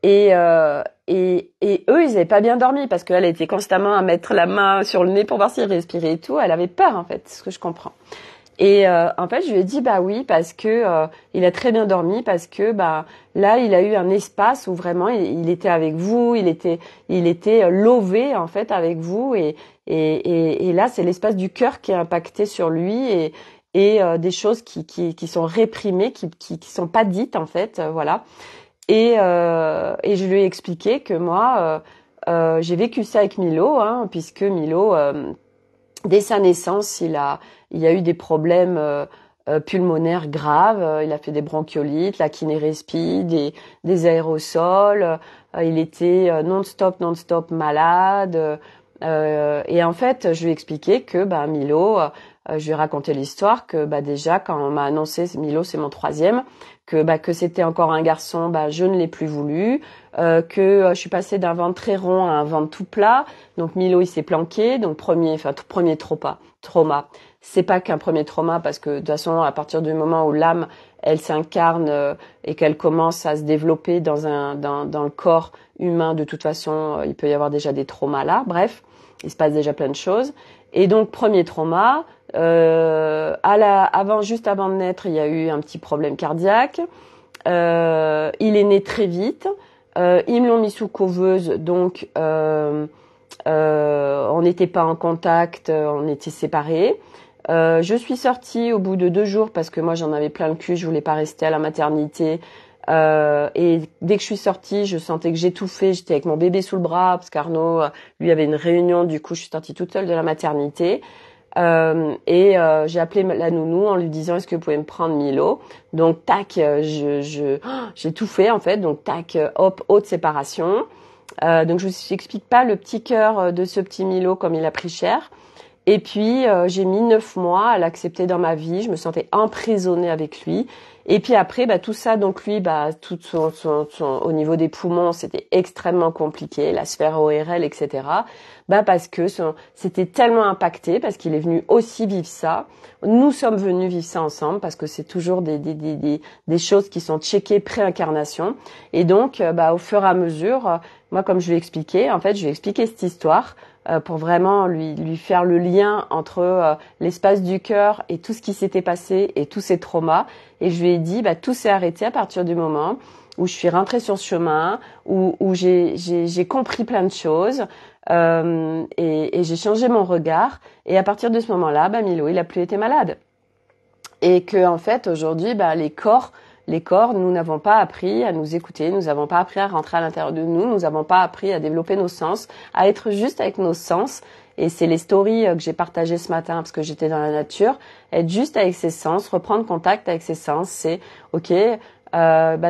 Et eux, ils avaient pas bien dormi parce qu'elle était constamment à mettre la main sur le nez pour voir s'il respirait et tout. Elle avait peur en fait, c'est ce que je comprends. Et en fait, je lui ai dit bah oui parce que il a très bien dormi parce que là, il a eu un espace où vraiment il était avec vous, il était lové en fait avec vous et là, c'est l'espace du cœur qui est impacté sur lui et des choses qui sont réprimées, qui sont pas dites en fait, voilà. Et je lui ai expliqué que moi, j'ai vécu ça avec Milo, puisque Milo, dès sa naissance, il a eu des problèmes pulmonaires graves. Il a fait des bronchiolites, la kinérespie, des aérosols. Il était non-stop malade. Et en fait, je lui ai expliqué que Milo, je lui ai raconté l'histoire que déjà quand on m'a annoncé Milo c'est mon troisième, que c'était encore un garçon, je ne l'ai plus voulu, que je suis passée d'un ventre très rond à un ventre tout plat. Donc Milo il s'est planqué, donc premier trauma. C'est pas qu'un premier trauma parce que de toute façon à partir du moment où l'âme elle s'incarne et qu'elle commence à se développer dans le corps humain, de toute façon il peut y avoir déjà des traumas là. Bref, il se passe déjà plein de choses. Et donc premier trauma, juste avant de naître, il y a eu un petit problème cardiaque. Il est né très vite. Ils me l'ont mis sous couveuse, donc on n'était pas en contact, on était séparés. Je suis sortie au bout de 2 jours parce que moi j'en avais plein le cul, je voulais pas rester à la maternité. Et dès que je suis sortie, je sentais que j'étouffais, j'étais avec mon bébé sous le bras parce qu'Arnaud, lui, avait une réunion, du coup je suis sortie toute seule de la maternité. J'ai appelé la nounou en lui disant est-ce que vous pouvez me prendre Milo. Donc tac, j'ai tout fait en fait. Donc tac, hop, haute séparation. Donc je vous explique pas le petit cœur de ce petit Milo comme il a pris cher. Et puis, j'ai mis 9 mois à l'accepter dans ma vie. Je me sentais emprisonnée avec lui. Et puis après, tout ça, donc lui, tout au niveau des poumons, c'était extrêmement compliqué, la sphère ORL, etc. Parce que c'était tellement impacté, parce qu'il est venu aussi vivre ça. Nous sommes venus vivre ça ensemble, parce que c'est toujours des choses qui sont checkées pré-incarnation. Et donc, au fur et à mesure, moi, comme je lui ai expliqué, en fait, je lui ai expliqué cette histoire pour vraiment lui faire le lien entre l'espace du cœur et tout ce qui s'était passé et tous ces traumas. Et je lui ai dit, tout s'est arrêté à partir du moment où je suis rentrée sur ce chemin, où j'ai compris plein de choses et j'ai changé mon regard. Et à partir de ce moment-là, Milo, il a plus été malade. Et que en fait, aujourd'hui, les corps, nous n'avons pas appris à nous écouter, nous n'avons pas appris à rentrer à l'intérieur de nous, nous n'avons pas appris à développer nos sens, à être juste avec nos sens. Et c'est les stories que j'ai partagées ce matin parce que j'étais dans la nature. Être juste avec ses sens, reprendre contact avec ses sens, c'est ok.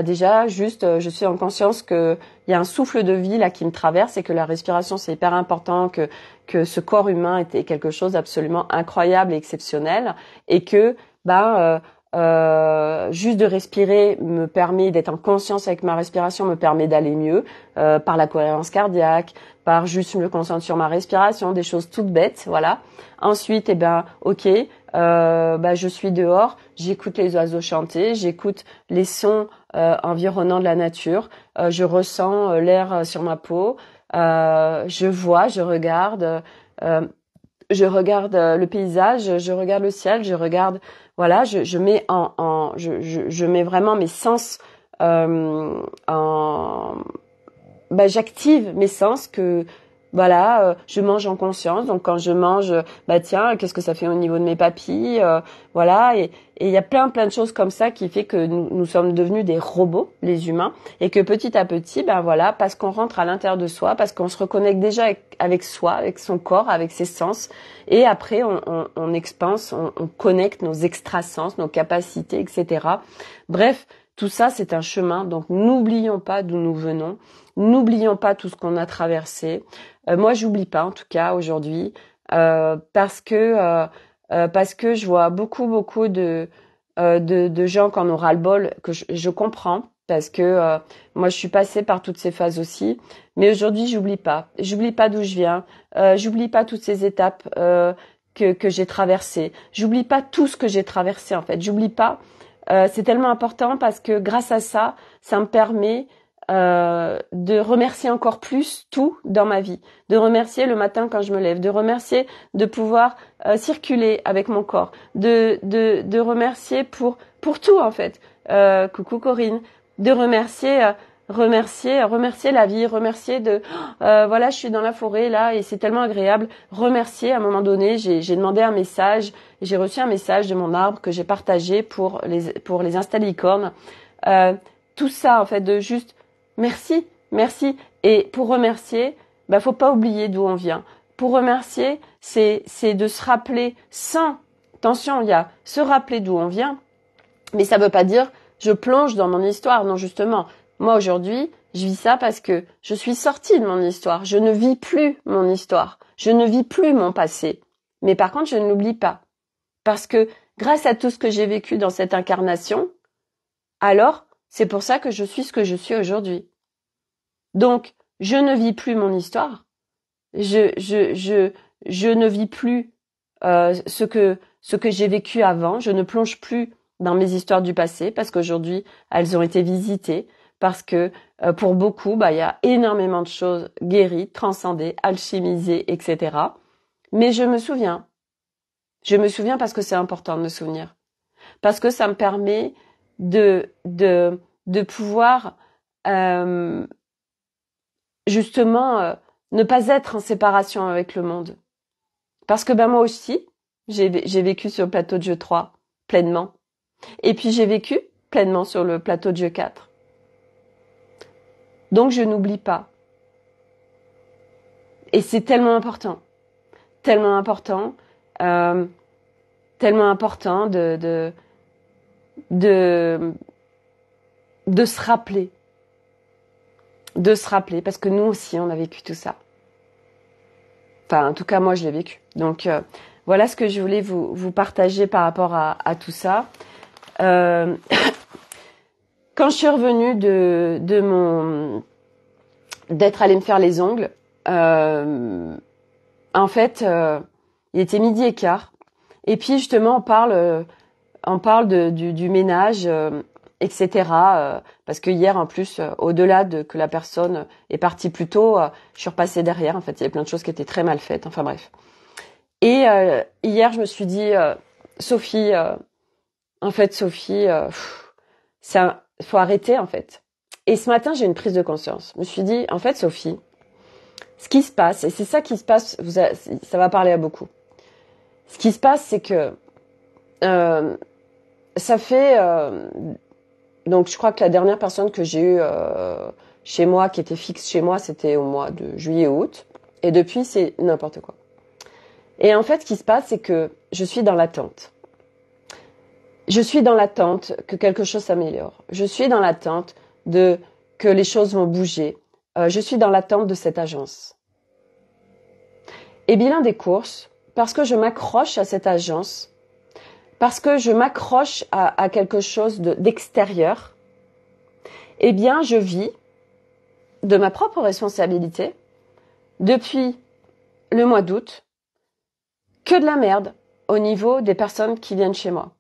Déjà, juste, je suis en conscience que il y a un souffle de vie là qui me traverse et que la respiration c'est hyper important, que ce corps humain était quelque chose d'absolument incroyable et exceptionnel, et que juste de respirer me permet d'être en conscience avec ma respiration, me permet d'aller mieux par la cohérence cardiaque, par juste me concentrer sur ma respiration, des choses toutes bêtes, voilà. Ensuite, je suis dehors, j'écoute les oiseaux chanter, j'écoute les sons environnants de la nature, je ressens l'air sur ma peau, je vois, je regarde le paysage, je regarde le ciel, je regarde, voilà, je mets vraiment mes sens j'active mes sens je mange en conscience. Donc quand je mange, qu'est-ce que ça fait au niveau de mes papilles, et il y a plein de choses comme ça qui fait que nous sommes devenus des robots, les humains, et que petit à petit, parce qu'on rentre à l'intérieur de soi, parce qu'on se reconnecte déjà avec soi, avec son corps, avec ses sens, et après on expanse, on connecte nos extrasens, nos capacités, etc. Bref, tout ça c'est un chemin, donc n'oublions pas d'où nous venons. N'oublions pas tout ce qu'on a traversé. Moi, j'oublie pas, en tout cas, aujourd'hui, parce que je vois beaucoup de gens qui en ont ras-le-bol, que je comprends, parce que moi, je suis passée par toutes ces phases aussi. Mais aujourd'hui, j'oublie pas. J'oublie pas d'où je viens. J'oublie pas toutes ces étapes que j'ai traversées. J'oublie pas tout ce que j'ai traversé, en fait. J'oublie pas. C'est tellement important parce que grâce à ça, ça me permet de remercier encore plus tout dans ma vie, de remercier le matin quand je me lève, de remercier de pouvoir circuler avec mon corps, de remercier pour tout en fait. Coucou Corinne, de remercier la vie, remercier je suis dans la forêt là et c'est tellement agréable. Remercier, à un moment donné, j'ai demandé un message, j'ai reçu un message de mon arbre que j'ai partagé pour les instalicornes. Tout ça en fait, de juste merci. Et pour remercier, faut pas oublier d'où on vient. Pour remercier, c'est de se rappeler attention, il y a se rappeler d'où on vient, mais ça veut pas dire je plonge dans mon histoire. Non, justement, moi aujourd'hui, je vis ça parce que je suis sortie de mon histoire. Je ne vis plus mon histoire. Je ne vis plus mon passé. Mais par contre, je ne l'oublie pas. Parce que grâce à tout ce que j'ai vécu dans cette incarnation, alors c'est pour ça que je suis ce que je suis aujourd'hui. Donc, je ne vis plus mon histoire. Je ne vis plus ce que j'ai vécu avant. Je ne plonge plus dans mes histoires du passé parce qu'aujourd'hui, elles ont été visitées. Parce que pour beaucoup, il y a énormément de choses guéries, transcendées, alchimisées, etc. Mais je me souviens. Je me souviens parce que c'est important de me souvenir. Parce que ça me permet de pouvoir justement ne pas être en séparation avec le monde. Parce que moi aussi, j'ai vécu sur le plateau de jeu 3 pleinement. Et puis j'ai vécu pleinement sur le plateau de jeu 4. Donc je n'oublie pas. Et c'est tellement important. Tellement important. Tellement important de se rappeler. De se rappeler, parce que nous aussi, on a vécu tout ça. Enfin, en tout cas, moi, je l'ai vécu. Donc, voilà ce que je voulais vous partager par rapport à tout ça. Quand je suis revenue d'être allée me faire les ongles, en fait, il était 12h15. Et puis, justement, on parle du ménage, etc. Parce que hier, en plus, au-delà de que la personne est partie plus tôt, je suis repassée derrière. En fait, il y avait plein de choses qui étaient très mal faites. Enfin, bref. Et hier, je me suis dit, Sophie, en fait, Sophie, faut arrêter, en fait. Et ce matin, j'ai une prise de conscience. Je me suis dit, en fait, Sophie, ce qui se passe, et c'est ça qui se passe, ça va parler à beaucoup. Ce qui se passe, c'est que ça fait... donc, je crois que la dernière personne que j'ai eue chez moi, qui était fixe chez moi, c'était au mois de juillet-août. Et depuis, c'est n'importe quoi. Et en fait, ce qui se passe, c'est que je suis dans l'attente. Je suis dans l'attente que quelque chose s'améliore. Je suis dans l'attente que les choses vont bouger. Je suis dans l'attente de cette agence. Et bilan des courses, parce que je m'accroche à cette agence, parce que je m'accroche à quelque chose d'extérieur, eh bien, je vis de ma propre responsabilité depuis le mois d'août que de la merde au niveau des personnes qui viennent chez moi.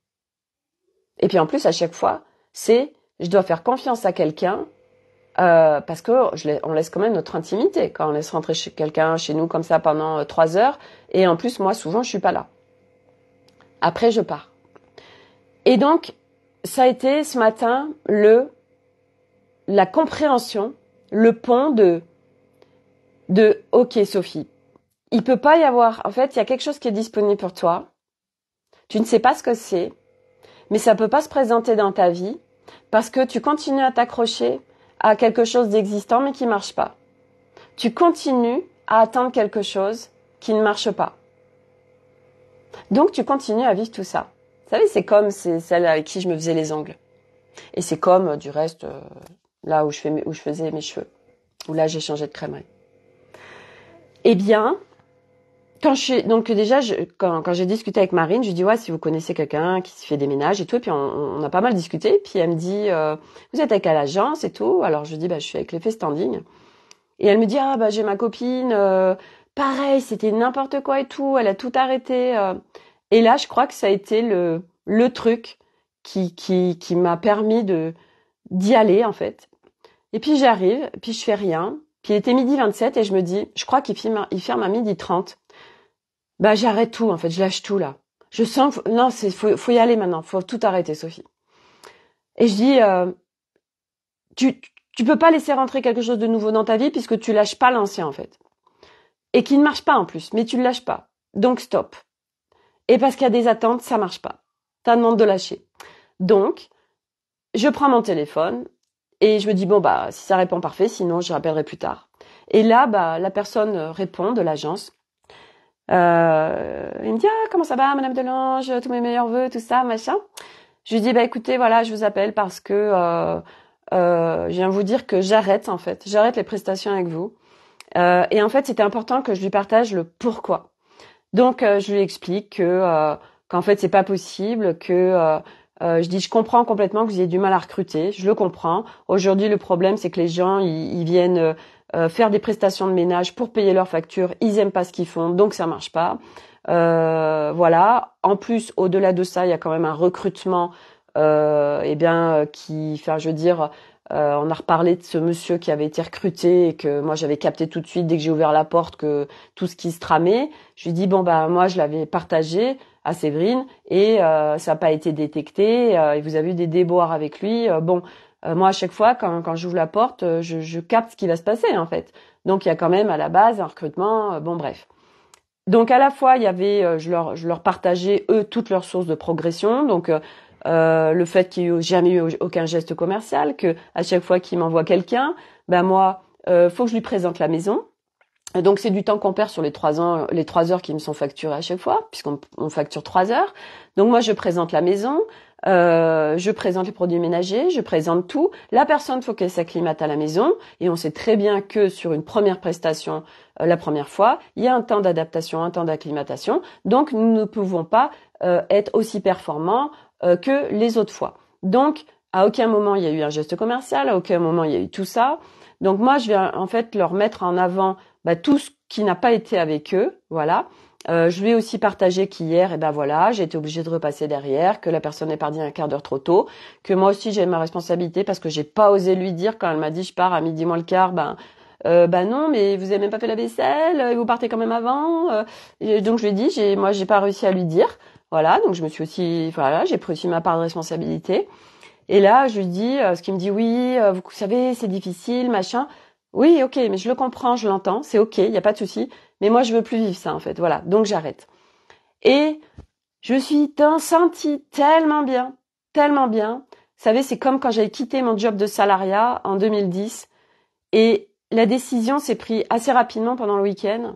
Et puis en plus, à chaque fois, je dois faire confiance à quelqu'un parce que on laisse quand même notre intimité quand on laisse rentrer quelqu'un chez nous comme ça pendant 3 heures. Et en plus, moi, souvent, je suis pas là. Après, je pars. Et donc, ça a été ce matin la compréhension, le pont de OK, Sophie, il peut pas y avoir... En fait, il y a quelque chose qui est disponible pour toi. Tu ne sais pas ce que c'est, mais ça peut pas se présenter dans ta vie parce que tu continues à t'accrocher à quelque chose d'existant mais qui marche pas. Tu continues à attendre quelque chose qui ne marche pas. Donc, tu continues à vivre tout ça. Vous savez, c'est comme celle avec qui je me faisais les ongles. Et c'est comme, du reste, là où je faisais mes cheveux. Où là, j'ai changé de crèmerie. Eh bien, quand j'ai discuté avec Marine, je lui dis ouais, si vous connaissez quelqu'un qui se fait des ménages et tout, et puis on a pas mal discuté, puis elle me dit vous êtes avec quelle agence et tout, alors je lui dis je suis avec l'effet standing, et elle me dit j'ai ma copine, pareil, c'était n'importe quoi et tout, elle a tout arrêté, et là je crois que ça a été le truc qui m'a permis d'y aller en fait, et puis j'arrive, puis je fais rien, puis il était 12h27 et je me dis je crois qu'il ferme à 12h30. J'arrête tout, en fait, je lâche tout, là. Je sens que, non, faut y aller maintenant, faut tout arrêter, Sophie. Et je dis, tu peux pas laisser rentrer quelque chose de nouveau dans ta vie puisque tu lâches pas l'ancien, en fait. Et qui ne marche pas, en plus, mais tu le lâches pas. Donc, stop. Et parce qu'il y a des attentes, ça marche pas. Ça demande de lâcher. Donc, je prends mon téléphone et je me dis, si ça répond, parfait, sinon je rappellerai plus tard. Et là, la personne répond de l'agence. Il me dit comment ça va Madame Delange, tous mes meilleurs vœux, tout ça, machin. Je lui dis écoutez, voilà, je vous appelle parce que je viens vous dire que j'arrête les prestations avec vous. Et en fait, c'était important que je lui partage le pourquoi. Donc je lui explique qu'en fait c'est pas possible, que je dis je comprends complètement que vous ayez du mal à recruter, je le comprends. Aujourd'hui, le problème c'est que les gens ils viennent faire des prestations de ménage pour payer leurs factures, ils aiment pas ce qu'ils font, donc ça marche pas. Voilà. En plus, au-delà de ça, il y a quand même un recrutement, on a reparlé de ce monsieur qui avait été recruté et que moi j'avais capté tout de suite dès que j'ai ouvert la porte que tout ce qui se tramait. Je lui dis moi je l'avais partagé à Séverine et ça n'a pas été détecté. Et vous avez eu des déboires avec lui. Moi, à chaque fois, quand j'ouvre la porte, je capte ce qui va se passer, en fait. Donc, il y a quand même, à la base, un recrutement, bref. Donc, à la fois, il y avait, je leur partageais, eux, toutes leurs sources de progression. Donc, le fait qu'il n'y ait jamais eu aucun geste commercial, que à chaque fois qu'il m'envoie quelqu'un, moi, faut que je lui présente la maison. Et donc, c'est du temps qu'on perd sur les 3 heures qui me sont facturées à chaque fois, puisqu'on facture 3 heures. Donc, moi, je présente la maison. je présente les produits ménagers, je présente tout. La personne, faut qu'elle s'acclimate à la maison. Et on sait très bien que sur une première prestation, la première fois, il y a un temps d'adaptation, un temps d'acclimatation. Donc, nous ne pouvons pas être aussi performants que les autres fois. Donc, à aucun moment il y a eu un geste commercial, à aucun moment il y a eu tout ça. Donc moi, je vais en fait leur mettre en avant tout ce qui n'a pas été avec eux, voilà. Je lui ai aussi partagé qu'hier, voilà, j'ai été obligée de repasser derrière, que la personne est partie un quart d'heure trop tôt, que moi aussi j'ai ma responsabilité parce que j'ai pas osé lui dire quand elle m'a dit je pars à midi moins le quart, non, mais vous avez même pas fait la vaisselle, et vous partez quand même avant. Donc je lui ai dit, j'ai pas réussi à lui dire, voilà, donc je me suis aussi, voilà, j'ai pris aussi ma part de responsabilité. Et là, je lui dis, ce qui me dit, oui, vous savez, c'est difficile, machin. Oui, ok, mais je le comprends, je l'entends, c'est ok, il y a pas de souci. Mais moi, je veux plus vivre ça, en fait. Voilà, donc j'arrête. Et je suis sentie tellement bien, tellement bien. Vous savez, c'est comme quand j'avais quitté mon job de salariat en 2010. Et la décision s'est prise assez rapidement pendant le week-end.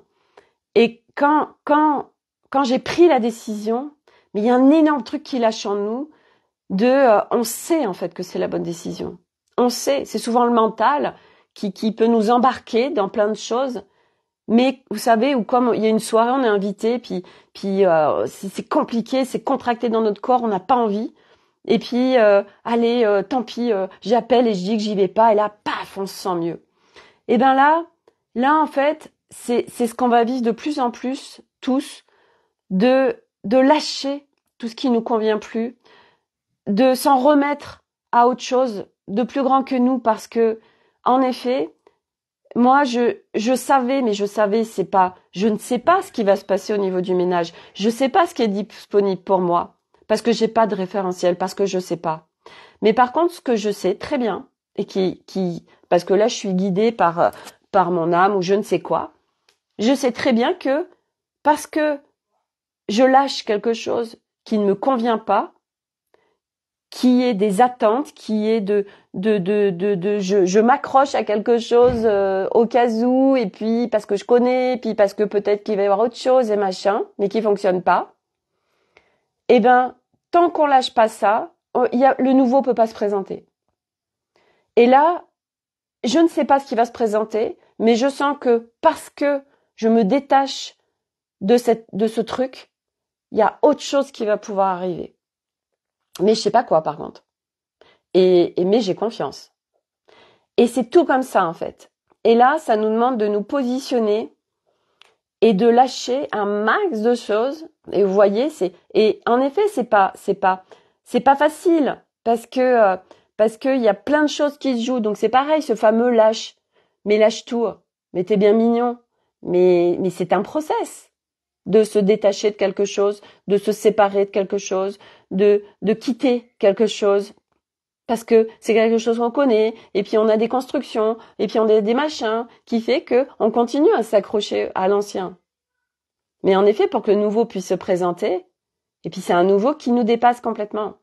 Et quand j'ai pris la décision, mais il y a un énorme truc qui lâche en nous, on sait en fait que c'est la bonne décision. On sait, c'est souvent le mental qui peut nous embarquer dans plein de choses. Mais vous savez, ou comme il y a une soirée, on est invité, puis c'est compliqué, c'est contracté dans notre corps, on n'a pas envie. Et puis allez, tant pis, j'appelle et je dis que j'y vais pas, et là, paf, on se sent mieux. Et ben là en fait, c'est ce qu'on va vivre de plus en plus tous, de lâcher tout ce qui nous convient plus, de s'en remettre à autre chose de plus grand que nous, parce que en effet, moi je savais, mais je ne sais pas ce qui va se passer au niveau du ménage. Je sais pas ce qui est disponible pour moi parce que j'ai pas de référentiel, parce que je sais pas. Mais par contre, ce que je sais très bien et parce que là je suis guidée par mon âme ou je ne sais quoi, je sais très bien que parce que je lâche quelque chose qui ne me convient pas, qui est des attentes, qui est je m'accroche à quelque chose au cas où, et puis parce que je connais, puis parce que peut-être qu'il va y avoir autre chose et machin, mais qui fonctionne pas. Eh ben, tant qu'on lâche pas ça, le nouveau peut pas se présenter. Et là, je ne sais pas ce qui va se présenter, mais je sens que parce que je me détache de ce truc, il y a autre chose qui va pouvoir arriver. Mais je sais pas quoi, par contre. Mais j'ai confiance. Et c'est tout comme ça, en fait. Et là, ça nous demande de nous positionner et de lâcher un max de choses. Et vous voyez, et en effet, c'est pas facile parce que il y a plein de choses qui se jouent. Donc c'est pareil, ce fameux lâche. Mais lâche tout. Mais t'es bien mignon. Mais c'est un process de se détacher de quelque chose, de se séparer de quelque chose, de quitter quelque chose. Parce que c'est quelque chose qu'on connaît, et puis on a des constructions, et puis on a des machins, qui fait que on continue à s'accrocher à l'ancien. Mais en effet, pour que le nouveau puisse se présenter, et puis c'est un nouveau qui nous dépasse complètement.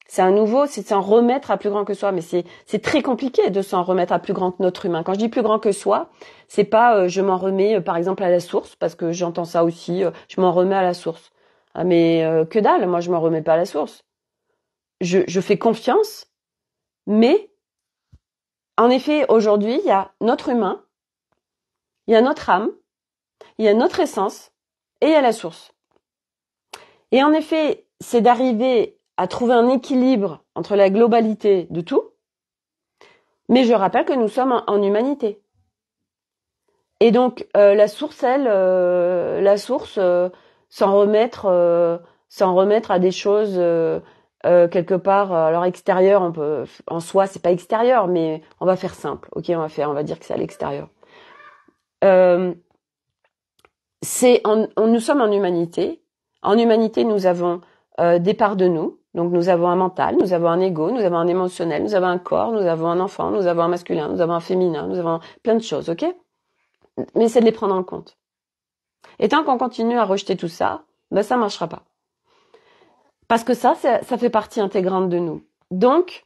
C'est un nouveau, c'est de s'en remettre à plus grand que soi, mais c'est très compliqué de s'en remettre à plus grand que notre humain. Quand je dis plus grand que soi, c'est pas je m'en remets par exemple à la source, parce que j'entends ça aussi, je m'en remets à la source. Ah mais que dalle, moi je m'en remets pas à la source. Je fais confiance. Mais, en effet, aujourd'hui, il y a notre humain, il y a notre âme, il y a notre essence et il y a la source. Et en effet, c'est d'arriver à trouver un équilibre entre la globalité de tout, mais je rappelle que nous sommes en humanité. Et donc, la source, s'en remettre à des choses quelque part, alors extérieur, en soi, c'est pas extérieur, mais on va faire simple. Ok, on va dire que c'est à l'extérieur. Nous sommes en humanité. En humanité, nous avons des parts de nous. Donc, nous avons un mental, nous avons un ego, nous avons un émotionnel, nous avons un corps, nous avons un enfant, nous avons un masculin, nous avons un féminin, nous avons plein de choses, ok? Mais c'est de les prendre en compte. Et tant qu'on continue à rejeter tout ça, ça marchera pas. Parce que ça fait partie intégrante de nous. Donc,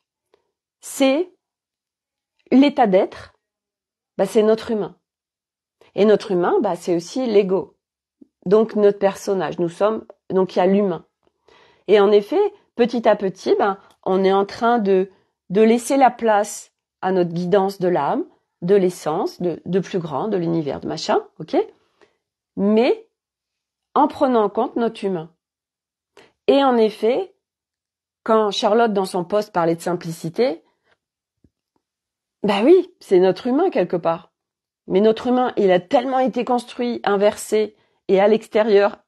c'est l'état d'être, c'est notre humain. Et notre humain, c'est aussi l'ego. Donc, notre personnage. Donc, il y a l'humain. Et en effet, petit à petit, on est en train de laisser la place à notre guidance de l'âme, de l'essence, de plus grand, de l'univers, de machin, ok? Mais en prenant en compte notre humain. Et en effet, quand Charlotte, dans son post, parlait de simplicité, oui, c'est notre humain quelque part. Mais notre humain, il a tellement été construit, inversé, et à l'extérieur,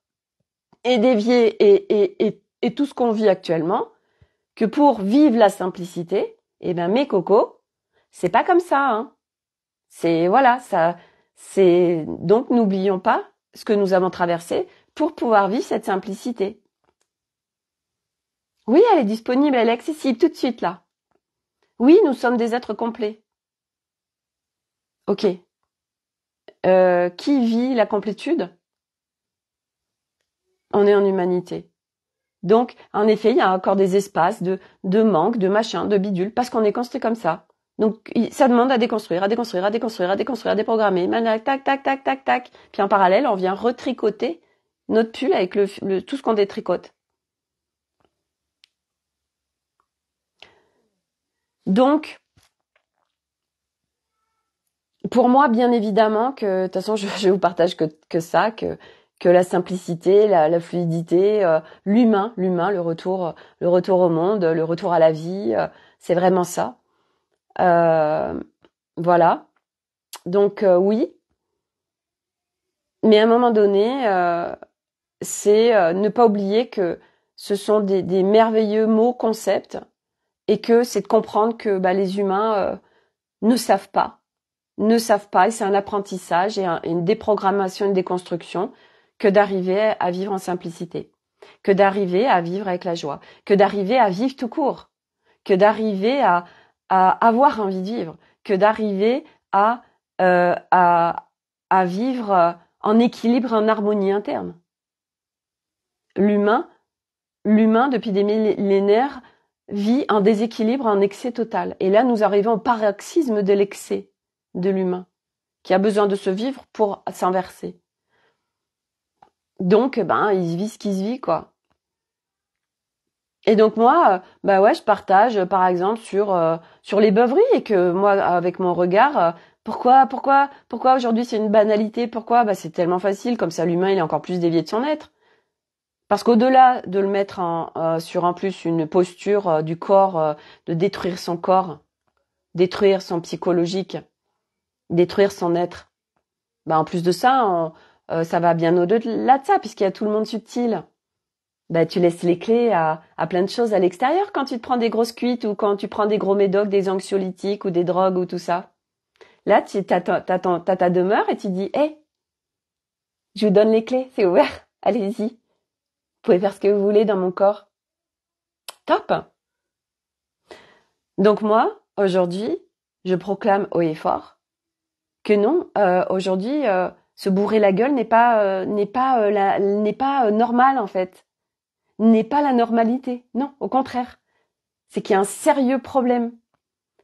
et dévié, et tout ce qu'on vit actuellement, que pour vivre la simplicité, mes cocos, c'est pas comme ça, hein. C'est, voilà, ça, c'est, donc n'oublions pas ce que nous avons traversé pour pouvoir vivre cette simplicité. Oui, elle est disponible, elle est accessible tout de suite, là. Oui, nous sommes des êtres complets. Ok. Qui vit la complétude? On est en humanité. Donc, en effet, il y a encore des espaces de manque, de machin, de bidule, parce qu'on est construit comme ça. Donc, ça demande à déconstruire, à déprogrammer, tac, tac, tac, tac, tac. Puis en parallèle, on vient retricoter notre pull avec tout ce qu'on détricote. Donc, pour moi, bien évidemment que, de toute façon, je vous partage que ça, que la simplicité, la fluidité, l'humain, le retour au monde, le retour à la vie, c'est vraiment ça. Voilà. Donc oui, mais à un moment donné, c'est ne pas oublier que ce sont des merveilleux mots, concepts, et que c'est de comprendre que les humains ne savent pas, et c'est un apprentissage et une déprogrammation, une déconstruction, que d'arriver à vivre en simplicité, que d'arriver à vivre avec la joie, que d'arriver à vivre tout court, que d'arriver à avoir envie de vivre, que d'arriver à vivre en équilibre, en harmonie interne. L'humain, depuis des millénaires, vit en déséquilibre, en excès total. Et là, nous arrivons au paroxysme de l'excès de l'humain, qui a besoin de se vivre pour s'inverser. Donc, il vit ce qui se vit, quoi. Et donc moi, je partage, par exemple, sur les beuveries, et que moi, avec mon regard, pourquoi aujourd'hui c'est une banalité? Pourquoi? C'est tellement facile, comme ça l'humain il est encore plus dévié de son être. Parce qu'au-delà de le mettre sur en plus une posture du corps, de détruire son corps, détruire son psychologique, détruire son être, en plus de ça, ça va bien au-delà de ça, puisqu'il y a tout le monde subtil. Tu laisses les clés à plein de choses à l'extérieur quand tu te prends des grosses cuites ou quand tu prends des gros médocs, des anxiolytiques ou des drogues ou tout ça. Là, t'as ta demeure et tu dis, hey, je vous donne les clés, c'est ouvert, allez-y. Vous pouvez faire ce que vous voulez dans mon corps. Top! Donc moi, aujourd'hui, je proclame haut et fort que non, aujourd'hui, se bourrer la gueule n'est pas normal en fait. N'est pas la normalité. Non, au contraire. C'est qu'il y a un sérieux problème.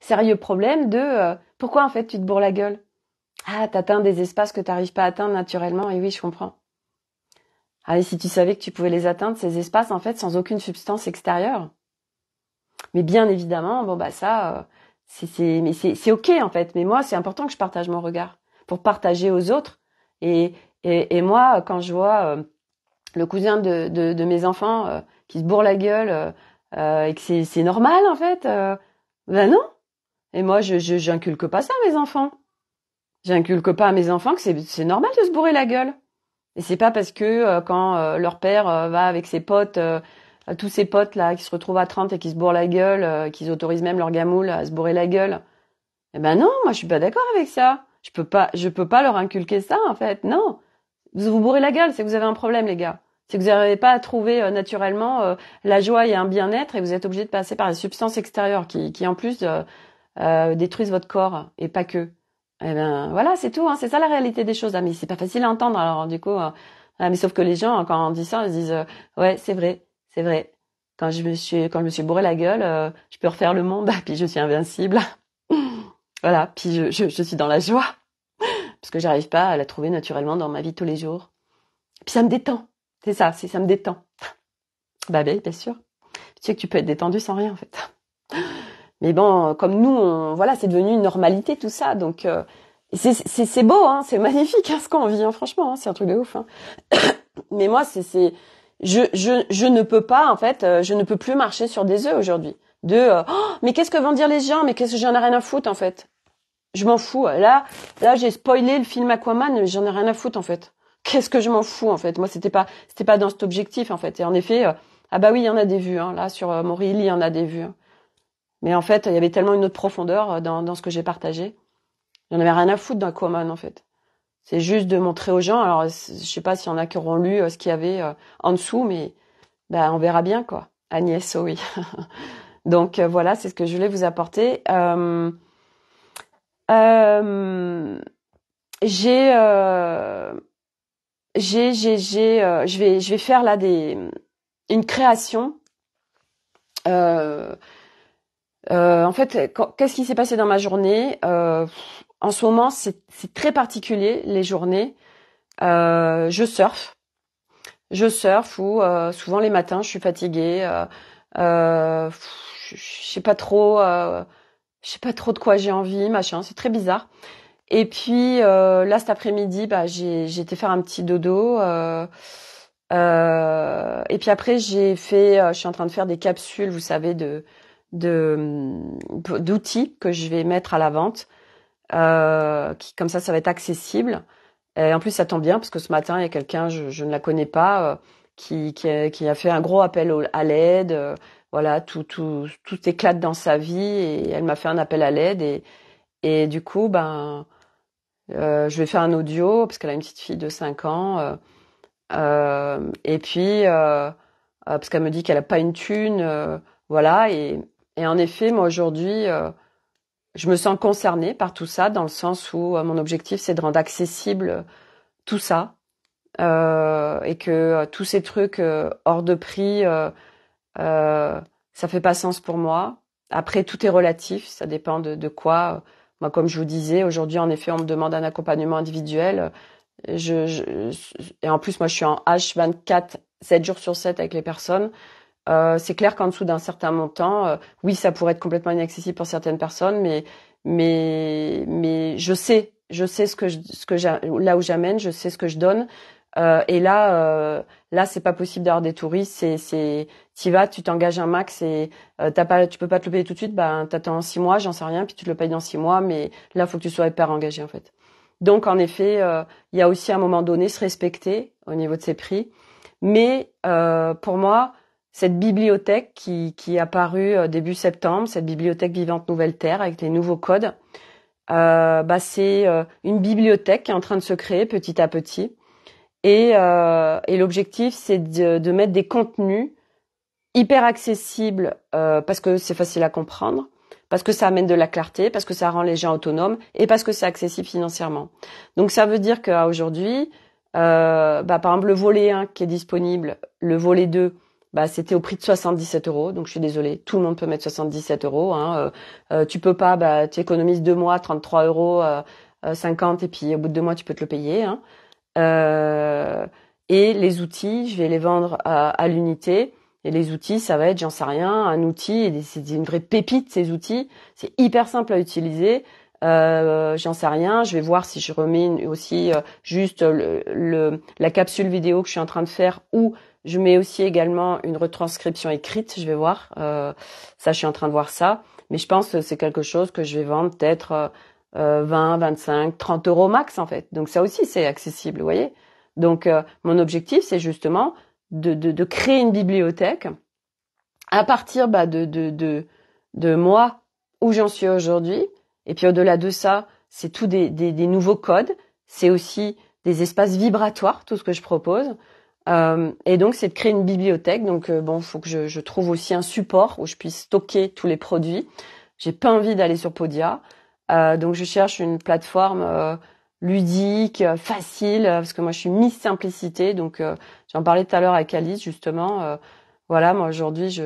Sérieux problème de pourquoi en fait tu te bourres la gueule? Ah, t'atteins des espaces que t'arrives pas à atteindre naturellement, et oui, je comprends. Ah, et si tu savais que tu pouvais les atteindre, ces espaces, en fait, sans aucune substance extérieure. Mais bien évidemment, ça, c'est ok, en fait. Mais moi, c'est important que je partage mon regard pour partager aux autres. Et moi, quand je vois le cousin de mes enfants qui se bourre la gueule et que c'est normal, en fait, non. Et moi, j'inculque pas ça à mes enfants. J'inculque pas à mes enfants que c'est normal de se bourrer la gueule. Et c'est pas parce que quand leur père va avec ses potes, tous ces potes là qui se retrouvent à 30 et qui se bourrent la gueule, qu'ils autorisent même leur gamoule à se bourrer la gueule. Eh non, moi je suis pas d'accord avec ça. Je peux pas leur inculquer ça en fait. Non, vous bourrez la gueule, c'est que vous avez un problème les gars. C'est que vous n'arrivez pas à trouver naturellement la joie et un bien-être et vous êtes obligé de passer par les substances extérieures qui en plus détruisent votre corps et pas que. Eh voilà, c'est tout, hein, c'est ça la réalité des choses. Ah, mais c'est pas facile à entendre, alors du coup, mais sauf que les gens, quand on dit ça, ils se disent, ouais, c'est vrai. Quand je me suis bourré la gueule, je peux refaire le monde, puis je suis invincible. Voilà, puis je suis dans la joie, parce que j'arrive pas à la trouver naturellement dans ma vie de tous les jours. Puis ça me détend, c'est ça, ça me détend. Bien sûr. Tu sais que tu peux être détendu sans rien en fait. Mais bon, comme nous, voilà, c'est devenu une normalité tout ça, donc c'est beau, hein, c'est magnifique hein, ce qu'on vit, hein, franchement, hein, c'est un truc de ouf. Hein. Mais moi, je ne peux pas en fait, je ne peux plus marcher sur des œufs aujourd'hui. Mais qu'est-ce que vont dire les gens? Mais qu'est-ce que j'en ai rien à foutre en fait? Je m'en fous. Là, j'ai spoilé le film Aquaman, j'en ai rien à foutre en fait. Qu'est-ce que je m'en fous en fait? Moi, c'était pas dans cet objectif en fait. Et en effet, ah bah oui, il y en a des vues. Hein. Là, sur mon reel, il y en a des vues. Hein. Mais en fait, il y avait tellement une autre profondeur dans ce que j'ai partagé. J'en avais rien à foutre d'Aquaman en fait. C'est juste de montrer aux gens. Alors, je sais pas s'il y en a qui auront lu ce qu'il y avait en dessous, mais bah on verra bien quoi. Agnès, oh oui. Donc voilà, c'est ce que je voulais vous apporter. Je vais faire là une création. En fait, qu'est-ce qui s'est passé dans ma journée? En ce moment, c'est très particulier les journées. Je surfe ou souvent les matins, je suis fatiguée. Je sais pas trop. Je sais pas trop de quoi j'ai envie, machin. C'est très bizarre. Et puis là cet après-midi, bah j'ai été faire un petit dodo. Et puis après je suis en train de faire des capsules, vous savez, d'outils que je vais mettre à la vente. Qui comme ça va être accessible. Et en plus ça tombe bien parce que ce matin il y a quelqu'un, je ne la connais pas, qui a fait un gros appel à l'aide. Voilà, tout éclate dans sa vie et elle m'a fait un appel à l'aide et du coup je vais faire un audio parce qu'elle a une petite fille de 5 ans et puis parce qu'elle me dit qu'elle a pas une thune, voilà et en effet moi aujourd'hui je me sens concernée par tout ça dans le sens où mon objectif c'est de rendre accessible tout ça et que tous ces trucs hors de prix ça fait pas sens pour moi. Après tout est relatif, ça dépend de quoi. Moi comme je vous disais aujourd'hui en effet on me demande un accompagnement individuel. Et en plus moi je suis en H24 7 jours sur 7 avec les personnes. C'est clair qu'en dessous d'un certain montant, oui, ça pourrait être complètement inaccessible pour certaines personnes, mais je sais là où j'amène, je sais ce que je donne. Et là, c'est pas possible d'avoir des touristes. T'y vas, tu t'engages un max et tu peux pas te le payer tout de suite. Ben, t'attends 6 mois, j'en sais rien, puis tu te le payes dans 6 mois. Mais là, faut que tu sois hyper engagé en fait. Donc, en effet, il y a aussi à un moment donné se respecter au niveau de ses prix. Mais pour moi, cette bibliothèque qui est apparue début septembre, cette bibliothèque Vivante Nouvelle Terre avec les nouveaux codes, c'est une bibliothèque qui est en train de se créer petit à petit. Et l'objectif, c'est de mettre des contenus hyper accessibles parce que c'est facile à comprendre, parce que ça amène de la clarté, parce que ça rend les gens autonomes et parce que c'est accessible financièrement. Donc ça veut dire qu'aujourd'hui, par exemple, le volet 1 qui est disponible, le volet 2, c'était au prix de 77 €. Donc je suis désolée, tout le monde peut mettre 77 €. Hein. Tu peux pas, tu économises 2 mois, 33 €, 50 et puis au bout de 2 mois tu peux te le payer. Hein. Et les outils, je vais les vendre à l'unité. Et les outils, ça va être, j'en sais rien, un outil, et c'est une vraie pépite ces outils. C'est hyper simple à utiliser. J'en sais rien. Je vais voir si je remets aussi juste la capsule vidéo que je suis en train de faire ou je mets aussi également une retranscription écrite. Je vais voir. Ça, je suis en train de voir ça. Mais je pense que c'est quelque chose que je vais vendre peut-être 20, 25, 30 € max en fait. Donc ça aussi, c'est accessible, vous voyez. Donc mon objectif, c'est justement de créer une bibliothèque à partir de moi où j'en suis aujourd'hui. Et puis au-delà de ça, c'est tout des nouveaux codes. C'est aussi des espaces vibratoires, tout ce que je propose. Et donc c'est de créer une bibliothèque. Donc faut que je trouve aussi un support où je puisse stocker tous les produits. J'ai pas envie d'aller sur Podia. Donc je cherche une plateforme ludique, facile, parce que moi je suis Miss Simplicité. Donc j'en parlais tout à l'heure avec Alice justement. Voilà, moi aujourd'hui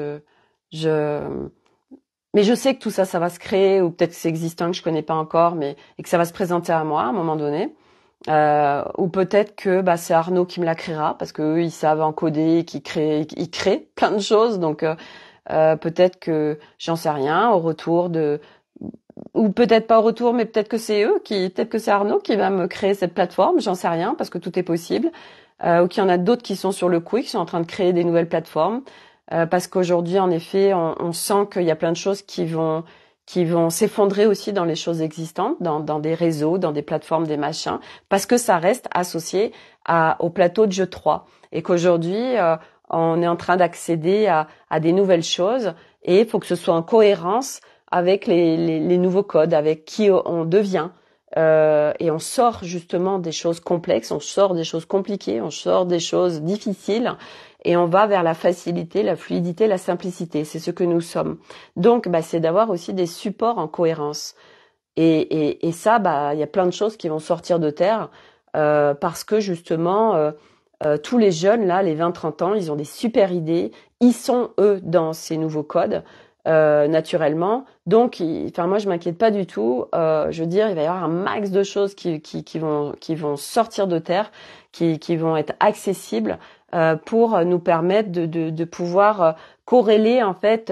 mais je sais que tout ça, ça va se créer, ou peut-être que c'est existant que je connais pas encore, et que ça va se présenter à moi à un moment donné. Ou peut-être que c'est Arnaud qui me la créera, parce que eux ils savent encoder, ils créent plein de choses. Donc Peut-être que j'en sais rien au retour de ou peut-être pas au retour, mais peut-être que peut-être que c'est Arnaud qui va me créer cette plateforme, j'en sais rien parce que tout est possible. Ou qu'il y en a d'autres qui sont sur le coup et qui sont en train de créer des nouvelles plateformes. Parce qu'aujourd'hui, en effet, on sent qu'il y a plein de choses qui vont s'effondrer aussi dans les choses existantes, dans des réseaux, dans des plateformes, des machins, parce que ça reste associé au plateau de jeu 3. Et qu'aujourd'hui, on est en train d'accéder à des nouvelles choses et il faut que ce soit en cohérence avec les nouveaux codes, avec qui on devient. Et on sort justement des choses complexes, on sort des choses compliquées, on sort des choses difficiles et on va vers la facilité, la fluidité, la simplicité. C'est ce que nous sommes. Donc, c'est d'avoir aussi des supports en cohérence. Et ça, il y a plein de choses qui vont sortir de terre parce que justement, tous les jeunes, là, les 20-30 ans, ils ont des super idées. Ils sont, eux, dans ces nouveaux codes. Naturellement. Donc, moi, je m'inquiète pas du tout. Je veux dire, il va y avoir un max de choses qui vont sortir de terre, qui vont être accessibles pour nous permettre de pouvoir corréler en fait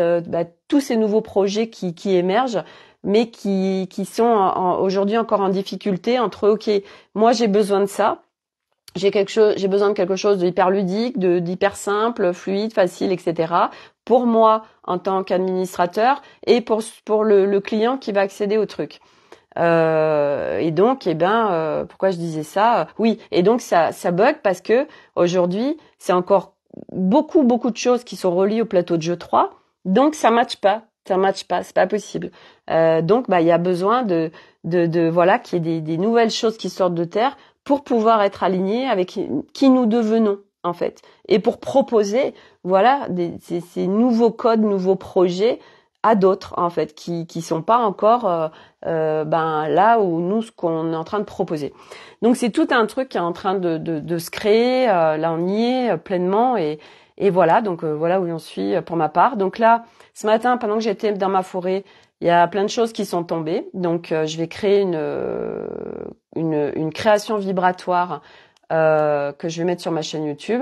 tous ces nouveaux projets qui émergent, mais qui sont aujourd'hui encore en difficulté entre ok, moi j'ai besoin de ça. J'ai besoin de quelque chose de hyper ludique, d'hyper simple, fluide, facile, etc. Pour moi, en tant qu'administrateur, et pour le client qui va accéder au truc. Et donc, pourquoi je disais ça? Oui, et donc ça bug parce que aujourd'hui, c'est encore beaucoup de choses qui sont reliées au plateau de jeu 3, donc ça matche pas, c'est pas possible. Donc, il y a besoin de voilà qu'il y ait des nouvelles choses qui sortent de terre pour pouvoir être alignés avec qui nous devenons en fait, et pour proposer voilà ces nouveaux codes, nouveaux projets à d'autres en fait qui sont pas encore là où nous ce qu'on est en train de proposer. Donc c'est tout un truc qui est en train de se créer. Là on y est pleinement et voilà donc voilà où j'en suis pour ma part. Donc là ce matin pendant que j'étais dans ma forêt, il y a plein de choses qui sont tombées. Donc je vais créer une création vibratoire que je vais mettre sur ma chaîne YouTube.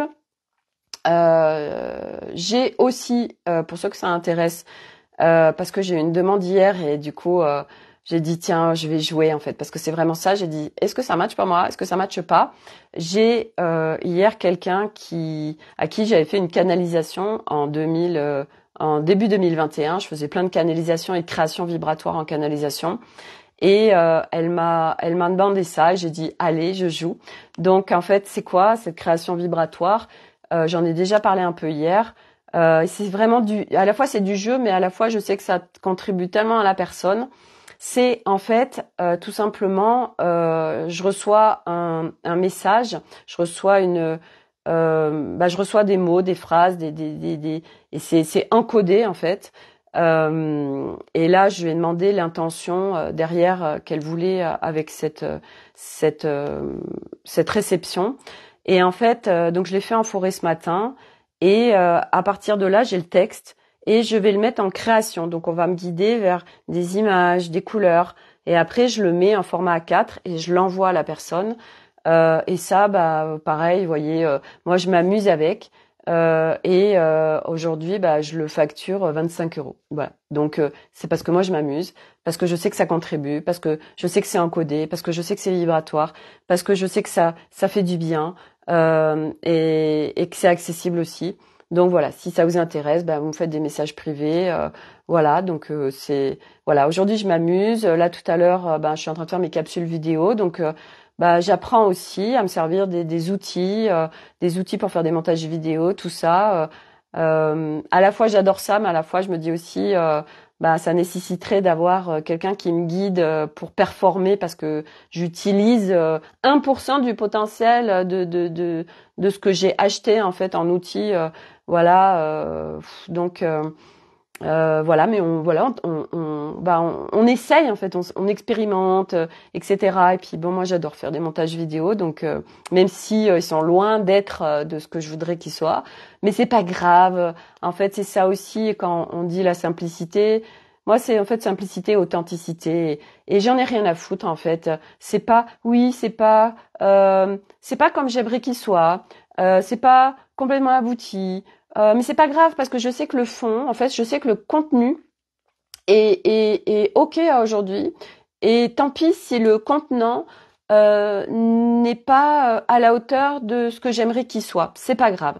J'ai aussi pour ceux que ça intéresse parce que j'ai eu une demande hier et du coup j'ai dit tiens je vais jouer en fait parce que c'est vraiment ça. J'ai dit est-ce que ça matche pour moi, est-ce que ça matche pas. J'ai hier quelqu'un à qui j'avais fait une canalisation en début 2021. Je faisais plein de canalisations et de création vibratoire en canalisation et elle m'a demandé ça et j'ai dit allez je joue. Donc en fait c'est quoi cette création vibratoire? J'en ai déjà parlé un peu hier. C'est vraiment à la fois c'est du jeu, mais à la fois je sais que ça contribue tellement à la personne. C'est en fait tout simplement, je reçois un message, je reçois je reçois des mots, des phrases, et c'est encodé en fait. Et là, je lui ai demandé l'intention derrière qu'elle voulait avec cette réception. Et en fait, donc je l'ai fait en forêt ce matin. Et à partir de là, j'ai le texte et je vais le mettre en création. Donc, on va me guider vers des images, des couleurs. Et après, je le mets en format A4 et je l'envoie à la personne. Et ça, pareil, vous voyez, moi, je m'amuse avec. Et aujourd'hui, je le facture 25 €. Voilà. Donc, c'est parce que moi, je m'amuse, parce que je sais que ça contribue, parce que je sais que c'est encodé, parce que je sais que c'est vibratoire, parce que je sais que ça fait du bien. Et que c'est accessible aussi. Donc voilà, si ça vous intéresse, vous me faites des messages privés. Voilà, donc c'est voilà. Aujourd'hui, je m'amuse. Là, tout à l'heure, je suis en train de faire mes capsules vidéo. Donc j'apprends aussi à me servir des outils pour faire des montages vidéo, tout ça. À la fois, j'adore ça, mais à la fois, je me dis aussi ça nécessiterait d'avoir quelqu'un qui me guide pour performer parce que j'utilise 1% du potentiel de ce que j'ai acheté en fait en outils. Voilà, donc voilà, mais on essaye en fait, on expérimente, etc. Et puis moi j'adore faire des montages vidéo, donc même si ils sont loin d'être de ce que je voudrais qu'ils soient, mais c'est pas grave. En fait, c'est ça aussi quand on dit la simplicité. Moi, c'est en fait simplicité, authenticité, et j'en ai rien à foutre en fait. C'est pas, c'est pas comme j'aimerais qu'il soit. C'est pas complètement abouti. Mais c'est pas grave parce que je sais que le fond, en fait, je sais que le contenu est ok aujourd'hui. Et tant pis si le contenant n'est pas à la hauteur de ce que j'aimerais qu'il soit. C'est pas grave.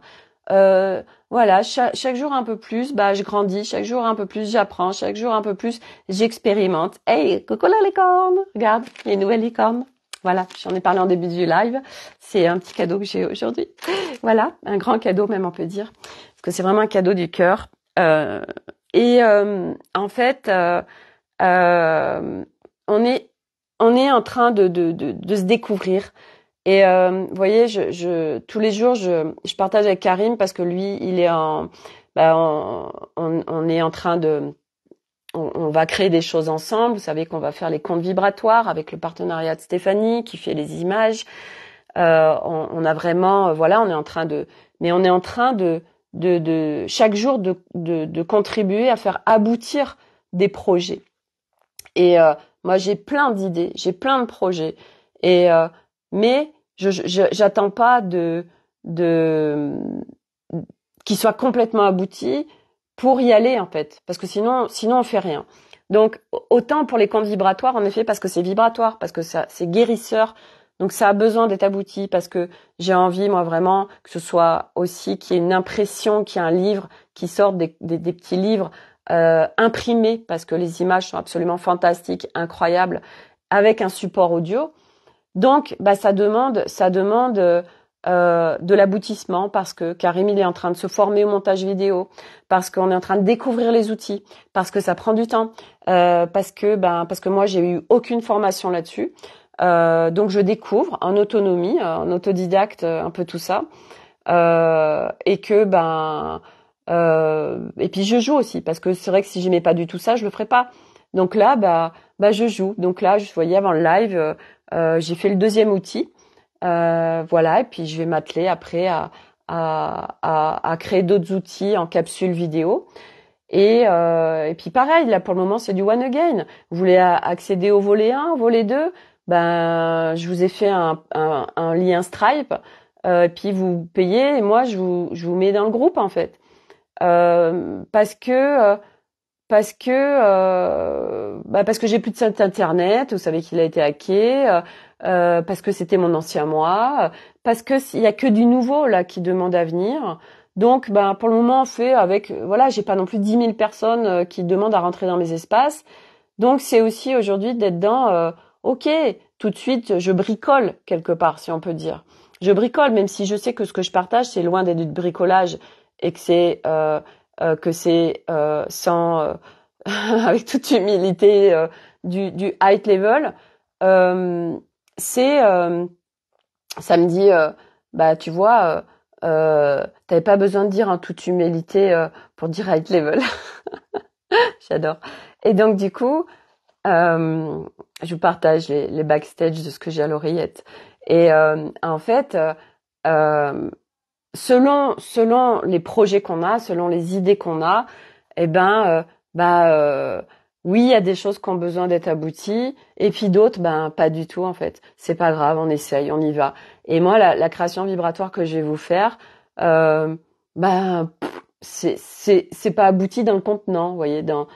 Voilà, chaque jour un peu plus, bah je grandis, chaque jour un peu plus, j'apprends, chaque jour un peu plus, j'expérimente. Hey, coucou la licorne, regarde, les nouvelles licornes. Voilà, j'en ai parlé en début du live. C'est un petit cadeau que j'ai aujourd'hui. Voilà, un grand cadeau même on peut dire, parce que c'est vraiment un cadeau du cœur. En fait, on est en train de se découvrir. Et vous voyez, tous les jours, je partage avec Karim parce que lui, il est on est en train on va créer des choses ensemble. Vous savez qu'on va faire les comptes vibratoires avec le partenariat de Stéphanie qui fait les images. On a vraiment, voilà, on est en train de chaque jour de contribuer à faire aboutir des projets. Et moi, j'ai plein d'idées, j'ai plein de projets. Et mais j'attends pas qu'il soit complètement abouti pour y aller en fait, parce que sinon on fait rien. Donc autant pour les comptes vibratoires en effet parce que c'est vibratoire, parce que ça c'est guérisseur. Donc ça a besoin d'être abouti parce que j'ai envie moi vraiment que ce soit aussi qu'il y ait une impression, qu'il y ait un livre qui sorte des petits livres imprimés parce que les images sont absolument fantastiques, incroyables avec un support audio. Donc, bah, ça demande de l'aboutissement parce que Karim il est en train de se former au montage vidéo, parce qu'on est en train de découvrir les outils, parce que ça prend du temps, parce que moi j'ai eu aucune formation là-dessus, donc je découvre en autonomie, en autodidacte, un peu tout ça, et que et puis je joue aussi parce que c'est vrai que si j'aimais pas du tout ça, je le ferais pas. Donc là, je joue. Donc là, je voyais avant le live. J'ai fait le deuxième outil, voilà, et puis je vais m'atteler après à créer d'autres outils en capsule vidéo. Et puis pareil, là pour le moment c'est du one again. Vous voulez accéder au volet 1, au volet 2, je vous ai fait un lien Stripe, et puis vous payez et moi je vous mets dans le groupe en fait. Parce que j'ai plus de site internet, vous savez qu'il a été hacké, parce que c'était mon ancien moi, parce que il y a que du nouveau là qui demande à venir. Donc pour le moment on fait avec voilà, j'ai pas non plus 10 000 personnes qui demandent à rentrer dans mes espaces. Donc c'est aussi aujourd'hui d'être dans OK, tout de suite je bricole quelque part si on peut dire. Je bricole même si je sais que ce que je partage c'est loin d'être du bricolage et que c'est sans avec toute humilité du high level, c'est ça me dit tu vois t'avais pas besoin de dire en toute humilité pour dire high level. J'adore. Et donc du coup je vous partage les backstage de ce que j'ai à l'oreillette. Et en fait selon les projets qu'on a, selon les idées qu'on a, oui, il y a des choses qui ont besoin d'être abouties, et puis d'autres, pas du tout en fait. C'est pas grave, on essaye, on y va. Et moi, la création vibratoire que je vais vous faire, c'est pas abouti dans le contenant, vous voyez, dans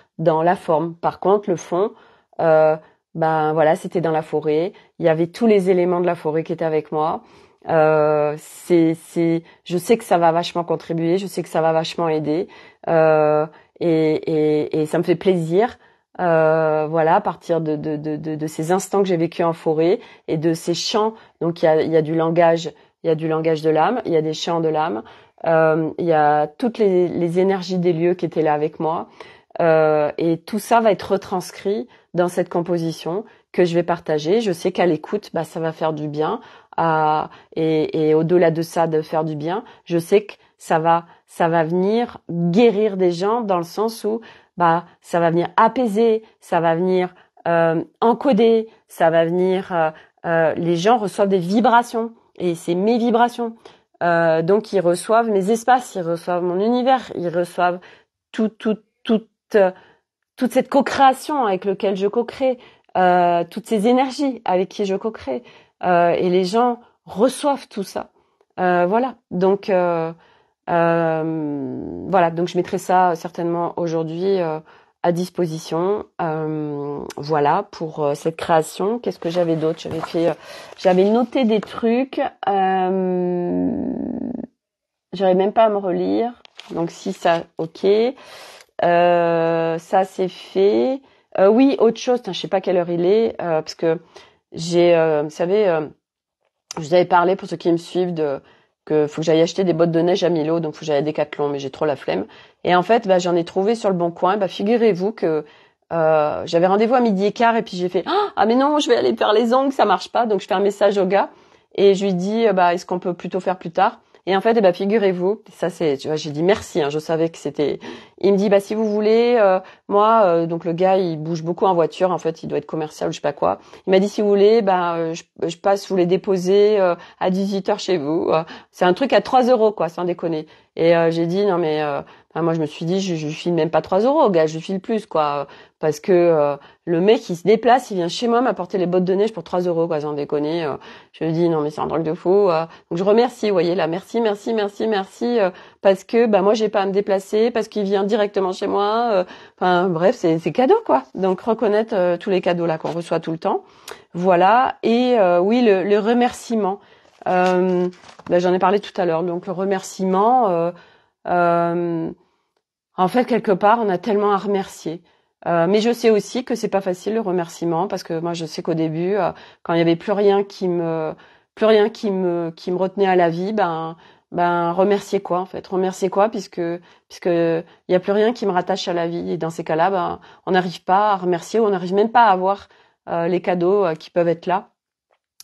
la forme. Par contre, le fond, voilà, c'était dans la forêt. Il y avait tous les éléments de la forêt qui étaient avec moi. Je sais que ça va vachement contribuer, je sais que ça va vachement aider, et ça me fait plaisir, voilà, à partir de ces instants que j'ai vécu en forêt et de ces chants. Donc il y a du langage, de l'âme, il y a des chants de l'âme, il y a toutes les énergies des lieux qui étaient là avec moi, et tout ça va être retranscrit dans cette composition que je vais partager. Je sais qu'à l'écoute, ça va faire du bien. Et au-delà de ça, de faire du bien, je sais que ça va venir guérir des gens dans le sens où ça va venir apaiser, ça va venir encoder, ça va venir les gens reçoivent des vibrations et c'est mes vibrations. Donc ils reçoivent mes espaces, ils reçoivent mon univers, ils reçoivent toute cette co-création avec laquelle je co-crée, toutes ces énergies avec qui je co-crée. Et les gens reçoivent tout ça. Voilà. Donc Voilà, donc je mettrai ça certainement aujourd'hui à disposition. Voilà pour cette création. Qu'est-ce que j'avais d'autre? J'avais noté des trucs. J'arrive même pas à me relire. Donc si ça, ok. Ça c'est fait. Oui, autre chose. Je sais pas quelle heure il est parce que vous savez, je vous avais parlé pour ceux qui me suivent que faut que j'aille acheter des bottes de neige à Milo, donc faut que j'aille à Decathlon, mais j'ai trop la flemme. Et en fait, j'en ai trouvé sur le Bon Coin. Figurez-vous que j'avais rendez-vous à 12h15 et puis j'ai fait ah mais non, je vais aller faire les ongles, ça marche pas. Donc je fais un message au gars et je lui dis est-ce qu'on peut plutôt faire plus tard? Et en fait, figurez-vous, ça c'est, tu vois, j'ai dit merci. Je savais que c'était. Il me dit si vous voulez, moi, donc le gars il bouge beaucoup en voiture. En fait, il doit être commercial ou je sais pas quoi. Il m'a dit si vous voulez, je passe vous les déposer à 18h chez vous. C'est un truc à 3 € quoi, sans déconner. Et j'ai dit non mais moi je me suis dit je file même pas 3 € au gars, je file plus quoi, parce que le mec il se déplace, il vient chez moi m'apporter les bottes de neige pour 3 € quoi, sans déconner. Je lui dis non mais c'est un truc de fou. Donc je remercie, vous voyez là, merci, parce que moi j'ai pas à me déplacer, parce qu'il vient directement chez moi. Bref c'est cadeau quoi. Donc reconnaître tous les cadeaux là qu'on reçoit tout le temps. Voilà. Et oui le remerciement. J'en ai parlé tout à l'heure. Donc le remerciement. En fait, quelque part, on a tellement à remercier. Mais je sais aussi que c'est pas facile le remerciement parce que moi, je sais qu'au début, quand il y avait plus rien qui me retenait à la vie, remercier quoi en fait, remercier quoi puisque il y a plus rien qui me rattache à la vie et dans ces cas-là, on n'arrive pas à remercier ou on n'arrive même pas à avoir les cadeaux qui peuvent être là.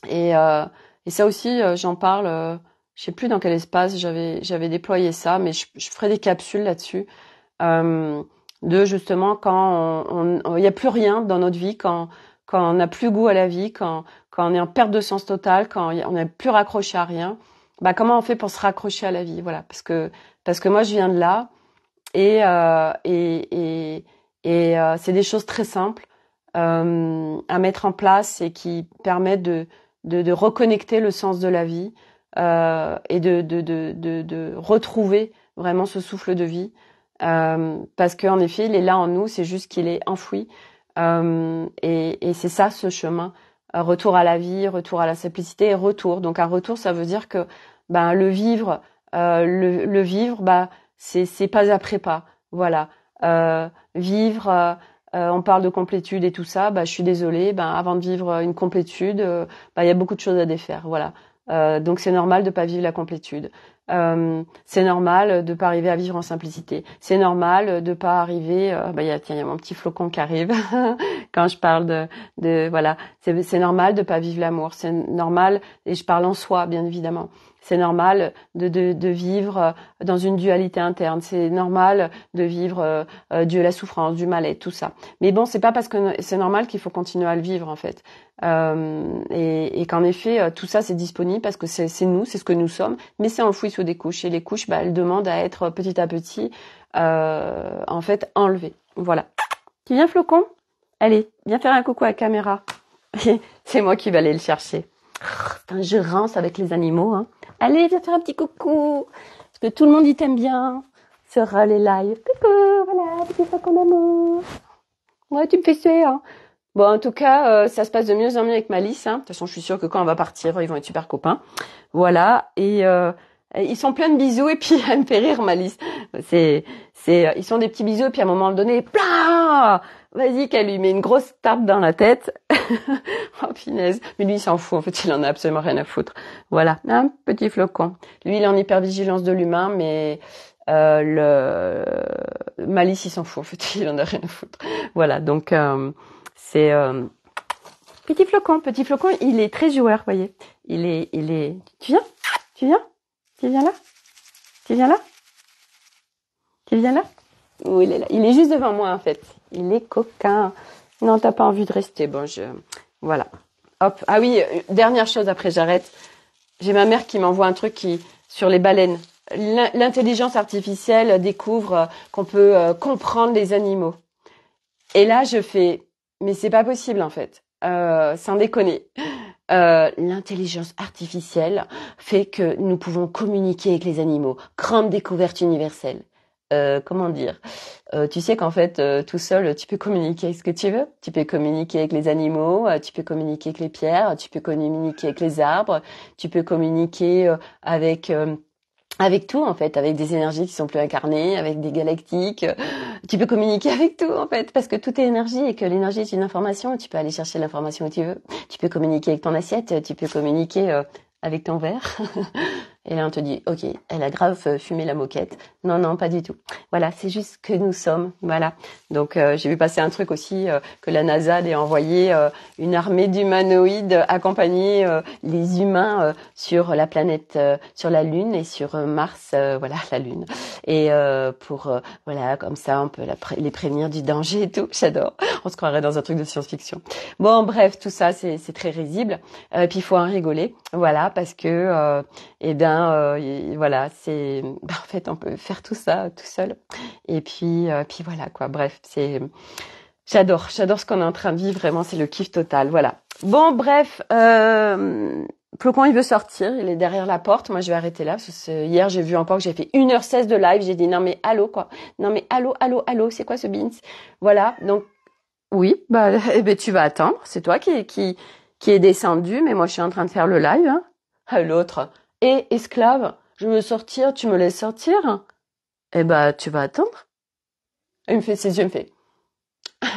Et ça aussi, j'en parle. Je sais plus dans quel espace j'avais déployé ça, mais je ferai des capsules là-dessus. De justement quand il y a plus rien dans notre vie, quand on n'a plus goût à la vie, quand on est en perte de sens totale, quand on n'est plus raccroché à rien, comment on fait pour se raccrocher à la vie? Voilà, parce que moi je viens de là et c'est des choses très simples à mettre en place et qui permettent de reconnecter le sens de la vie et de retrouver vraiment ce souffle de vie. Parce qu'en effet, il est là en nous, c'est juste qu'il est enfoui. Et c'est ça ce chemin. Retour à la vie, retour à la simplicité et retour. Donc un retour, ça veut dire que le vivre, c'est pas après pas. Voilà. Vivre, on parle de complétude et tout ça. Je suis désolée. Avant de vivre une complétude, il y a beaucoup de choses à défaire. Voilà. Donc c'est normal de pas vivre la complétude. C'est normal de pas arriver à vivre en simplicité. C'est normal de pas arriver. Il y a mon petit flocon qui arrive quand je parle de voilà. C'est normal de pas vivre l'amour. C'est normal et je parle en soi bien évidemment. C'est normal de vivre dans une dualité interne. C'est normal de vivre la souffrance, du mal-être, tout ça. Mais bon, c'est pas parce que c'est normal qu'il faut continuer à le vivre en fait. Et qu'en effet, tout ça c'est disponible parce que c'est nous, c'est ce que nous sommes, mais c'est enfoui sous des couches. Et les couches, elles demandent à être petit à petit, en fait, enlevées. Voilà. Tu viens, flocon? Allez, viens faire un coucou à la caméra. C'est moi qui vais aller le chercher. Je rince avec les animaux. Hein. Allez, viens faire un petit coucou. Parce que tout le monde y t'aime bien. Sur les lives. Coucou, voilà, petit flocon d'amour. Ouais, tu me fais suer, hein. Bon, en tout cas, ça se passe de mieux en mieux avec Malice. Hein. De toute façon, je suis sûre que quand on va partir, ils vont être super copains. Voilà. Et ils sont pleins de bisous. Et puis, elle me fait rire, Malice. Ils sont des petits bisous. Et puis, à un moment donné, plah, vas-y, qu'elle lui met une grosse tape dans la tête. Oh, punaise. Mais lui, il s'en fout. En fait, il en a absolument rien à foutre. Voilà. Un petit flocon. Lui, il est en hypervigilance de l'humain, mais Malice, il s'en fout. En fait, il en a rien à foutre. Voilà. Donc, c'est petit flocon, il est très joueur, vous voyez. Il est. Tu viens là? Tu viens là? Oh, il est là. Il est juste devant moi en fait. Il est coquin. Non, t'as pas envie de rester. Bon, voilà. Hop. Ah oui, dernière chose après j'arrête. J'ai ma mère qui m'envoie un truc sur les baleines. L'intelligence artificielle découvre qu'on peut comprendre les animaux. Et là, je fais. Mais c'est pas possible en fait, sans déconner. l'intelligence artificielle fait que nous pouvons communiquer avec les animaux. Grande découverte universelle. Comment dire? Tu sais qu'en fait, tout seul, tu peux communiquer avec ce que tu veux. Tu peux communiquer avec les animaux, tu peux communiquer avec les pierres, tu peux communiquer avec les arbres, tu peux communiquer avec tout en fait, avec des énergies qui sont plus incarnées, avec des galactiques. Tu peux communiquer avec tout en fait, parce que tout est énergie et que l'énergie est une information. Tu peux aller chercher l'information où tu veux. Tu peux communiquer avec ton assiette, tu peux communiquer avec ton verre. Et là, on te dit, ok, elle a grave fumé la moquette. Non, non, pas du tout. Voilà, c'est juste que nous sommes. Voilà. Donc, j'ai vu passer un truc aussi, que la NASA a envoyé une armée d'humanoïdes accompagner les humains sur la planète, sur la Lune et sur Mars, voilà, la Lune. Et pour, voilà, comme ça, on peut les prévenir du danger et tout. J'adore. On se croirait dans un truc de science-fiction. Bon, bref, tout ça, c'est très risible. Puis, il faut en rigoler. Voilà, parce que, voilà, en fait, on peut faire tout ça tout seul. Et puis voilà, quoi. Bref, j'adore ce qu'on est en train de vivre. Vraiment, c'est le kiff total. Voilà. Bon, bref, Flocon, il veut sortir. Il est derrière la porte. Moi, je vais arrêter là. Parce que hier, j'ai vu encore que j'ai fait 1h16 de live. J'ai dit, non, mais allô, quoi. Non, mais allô, c'est quoi ce beans? Voilà. Donc, oui, tu vas attendre. C'est toi qui est descendu. Mais moi, je suis en train de faire le live, hein. L'autre. Et esclave, je veux sortir, tu me laisses sortir? Tu vas attendre. Il me fait ses yeux, il me fait.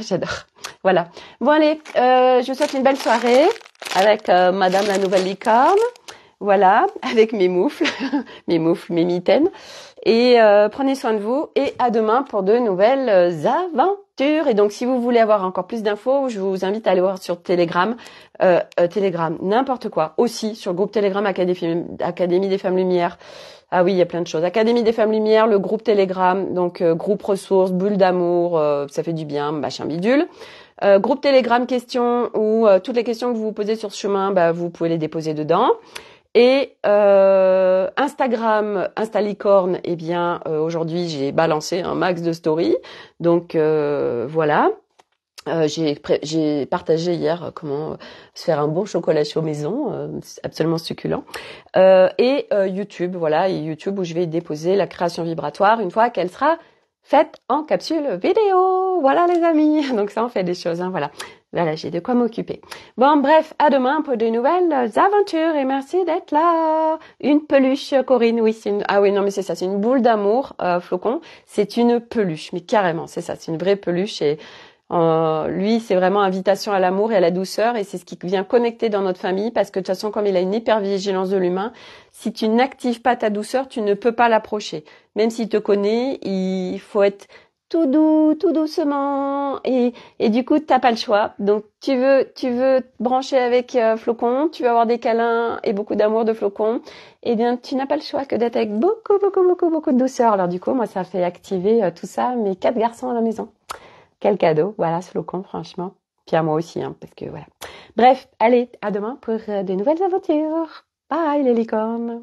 J'adore. Voilà. Bon allez, je vous souhaite une belle soirée avec Madame la Nouvelle Licorne. Voilà, avec mes moufles, mes mitaines. Et prenez soin de vous et à demain pour de nouvelles aventures. Et donc si vous voulez avoir encore plus d'infos, je vous invite à aller voir sur Telegram, Telegram, n'importe quoi. Aussi sur le groupe Telegram Académie des Femmes Lumière. Ah oui, il y a plein de choses. Académie des Femmes Lumière, le groupe Telegram, donc groupe ressources, bulle d'amour, ça fait du bien, machin bidule. Groupe Telegram questions où toutes les questions que vous vous posez sur ce chemin, vous pouvez les déposer dedans. Et Instagram, Instalicorne, aujourd'hui j'ai balancé un max de stories. Donc voilà. J'ai partagé hier comment se faire un bon chocolat chaud maison, absolument succulent. Et YouTube, voilà, et YouTube où je vais déposer la création vibratoire une fois qu'elle sera faite en capsule vidéo. Voilà les amis. Donc ça on fait des choses, hein, voilà. Voilà, j'ai de quoi m'occuper. Bon, bref, à demain pour de nouvelles aventures et merci d'être là. Une peluche, Corinne, oui, ah oui, non, mais c'est ça, c'est une boule d'amour, Flocon. C'est une peluche, mais carrément, c'est ça, c'est une vraie peluche et lui, c'est vraiment invitation à l'amour et à la douceur et c'est ce qui vient connecter dans notre famille parce que de toute façon, comme il a une hypervigilance de l'humain, si tu n'actives pas ta douceur, tu ne peux pas l'approcher. Même s'il te connaît, il faut être tout doux, tout doucement et du coup, t'as pas le choix. Donc, tu veux te brancher avec Flocon, tu veux avoir des câlins et beaucoup d'amour de Flocon, eh bien, tu n'as pas le choix que d'être avec beaucoup, beaucoup, beaucoup, beaucoup de douceur. Alors du coup, moi, ça fait activer tout ça, mes 4 garçons à la maison. Quel cadeau, voilà ce Flocon, franchement. Puis à moi aussi, hein, parce que voilà. Bref, allez, à demain pour de nouvelles aventures. Bye les licornes.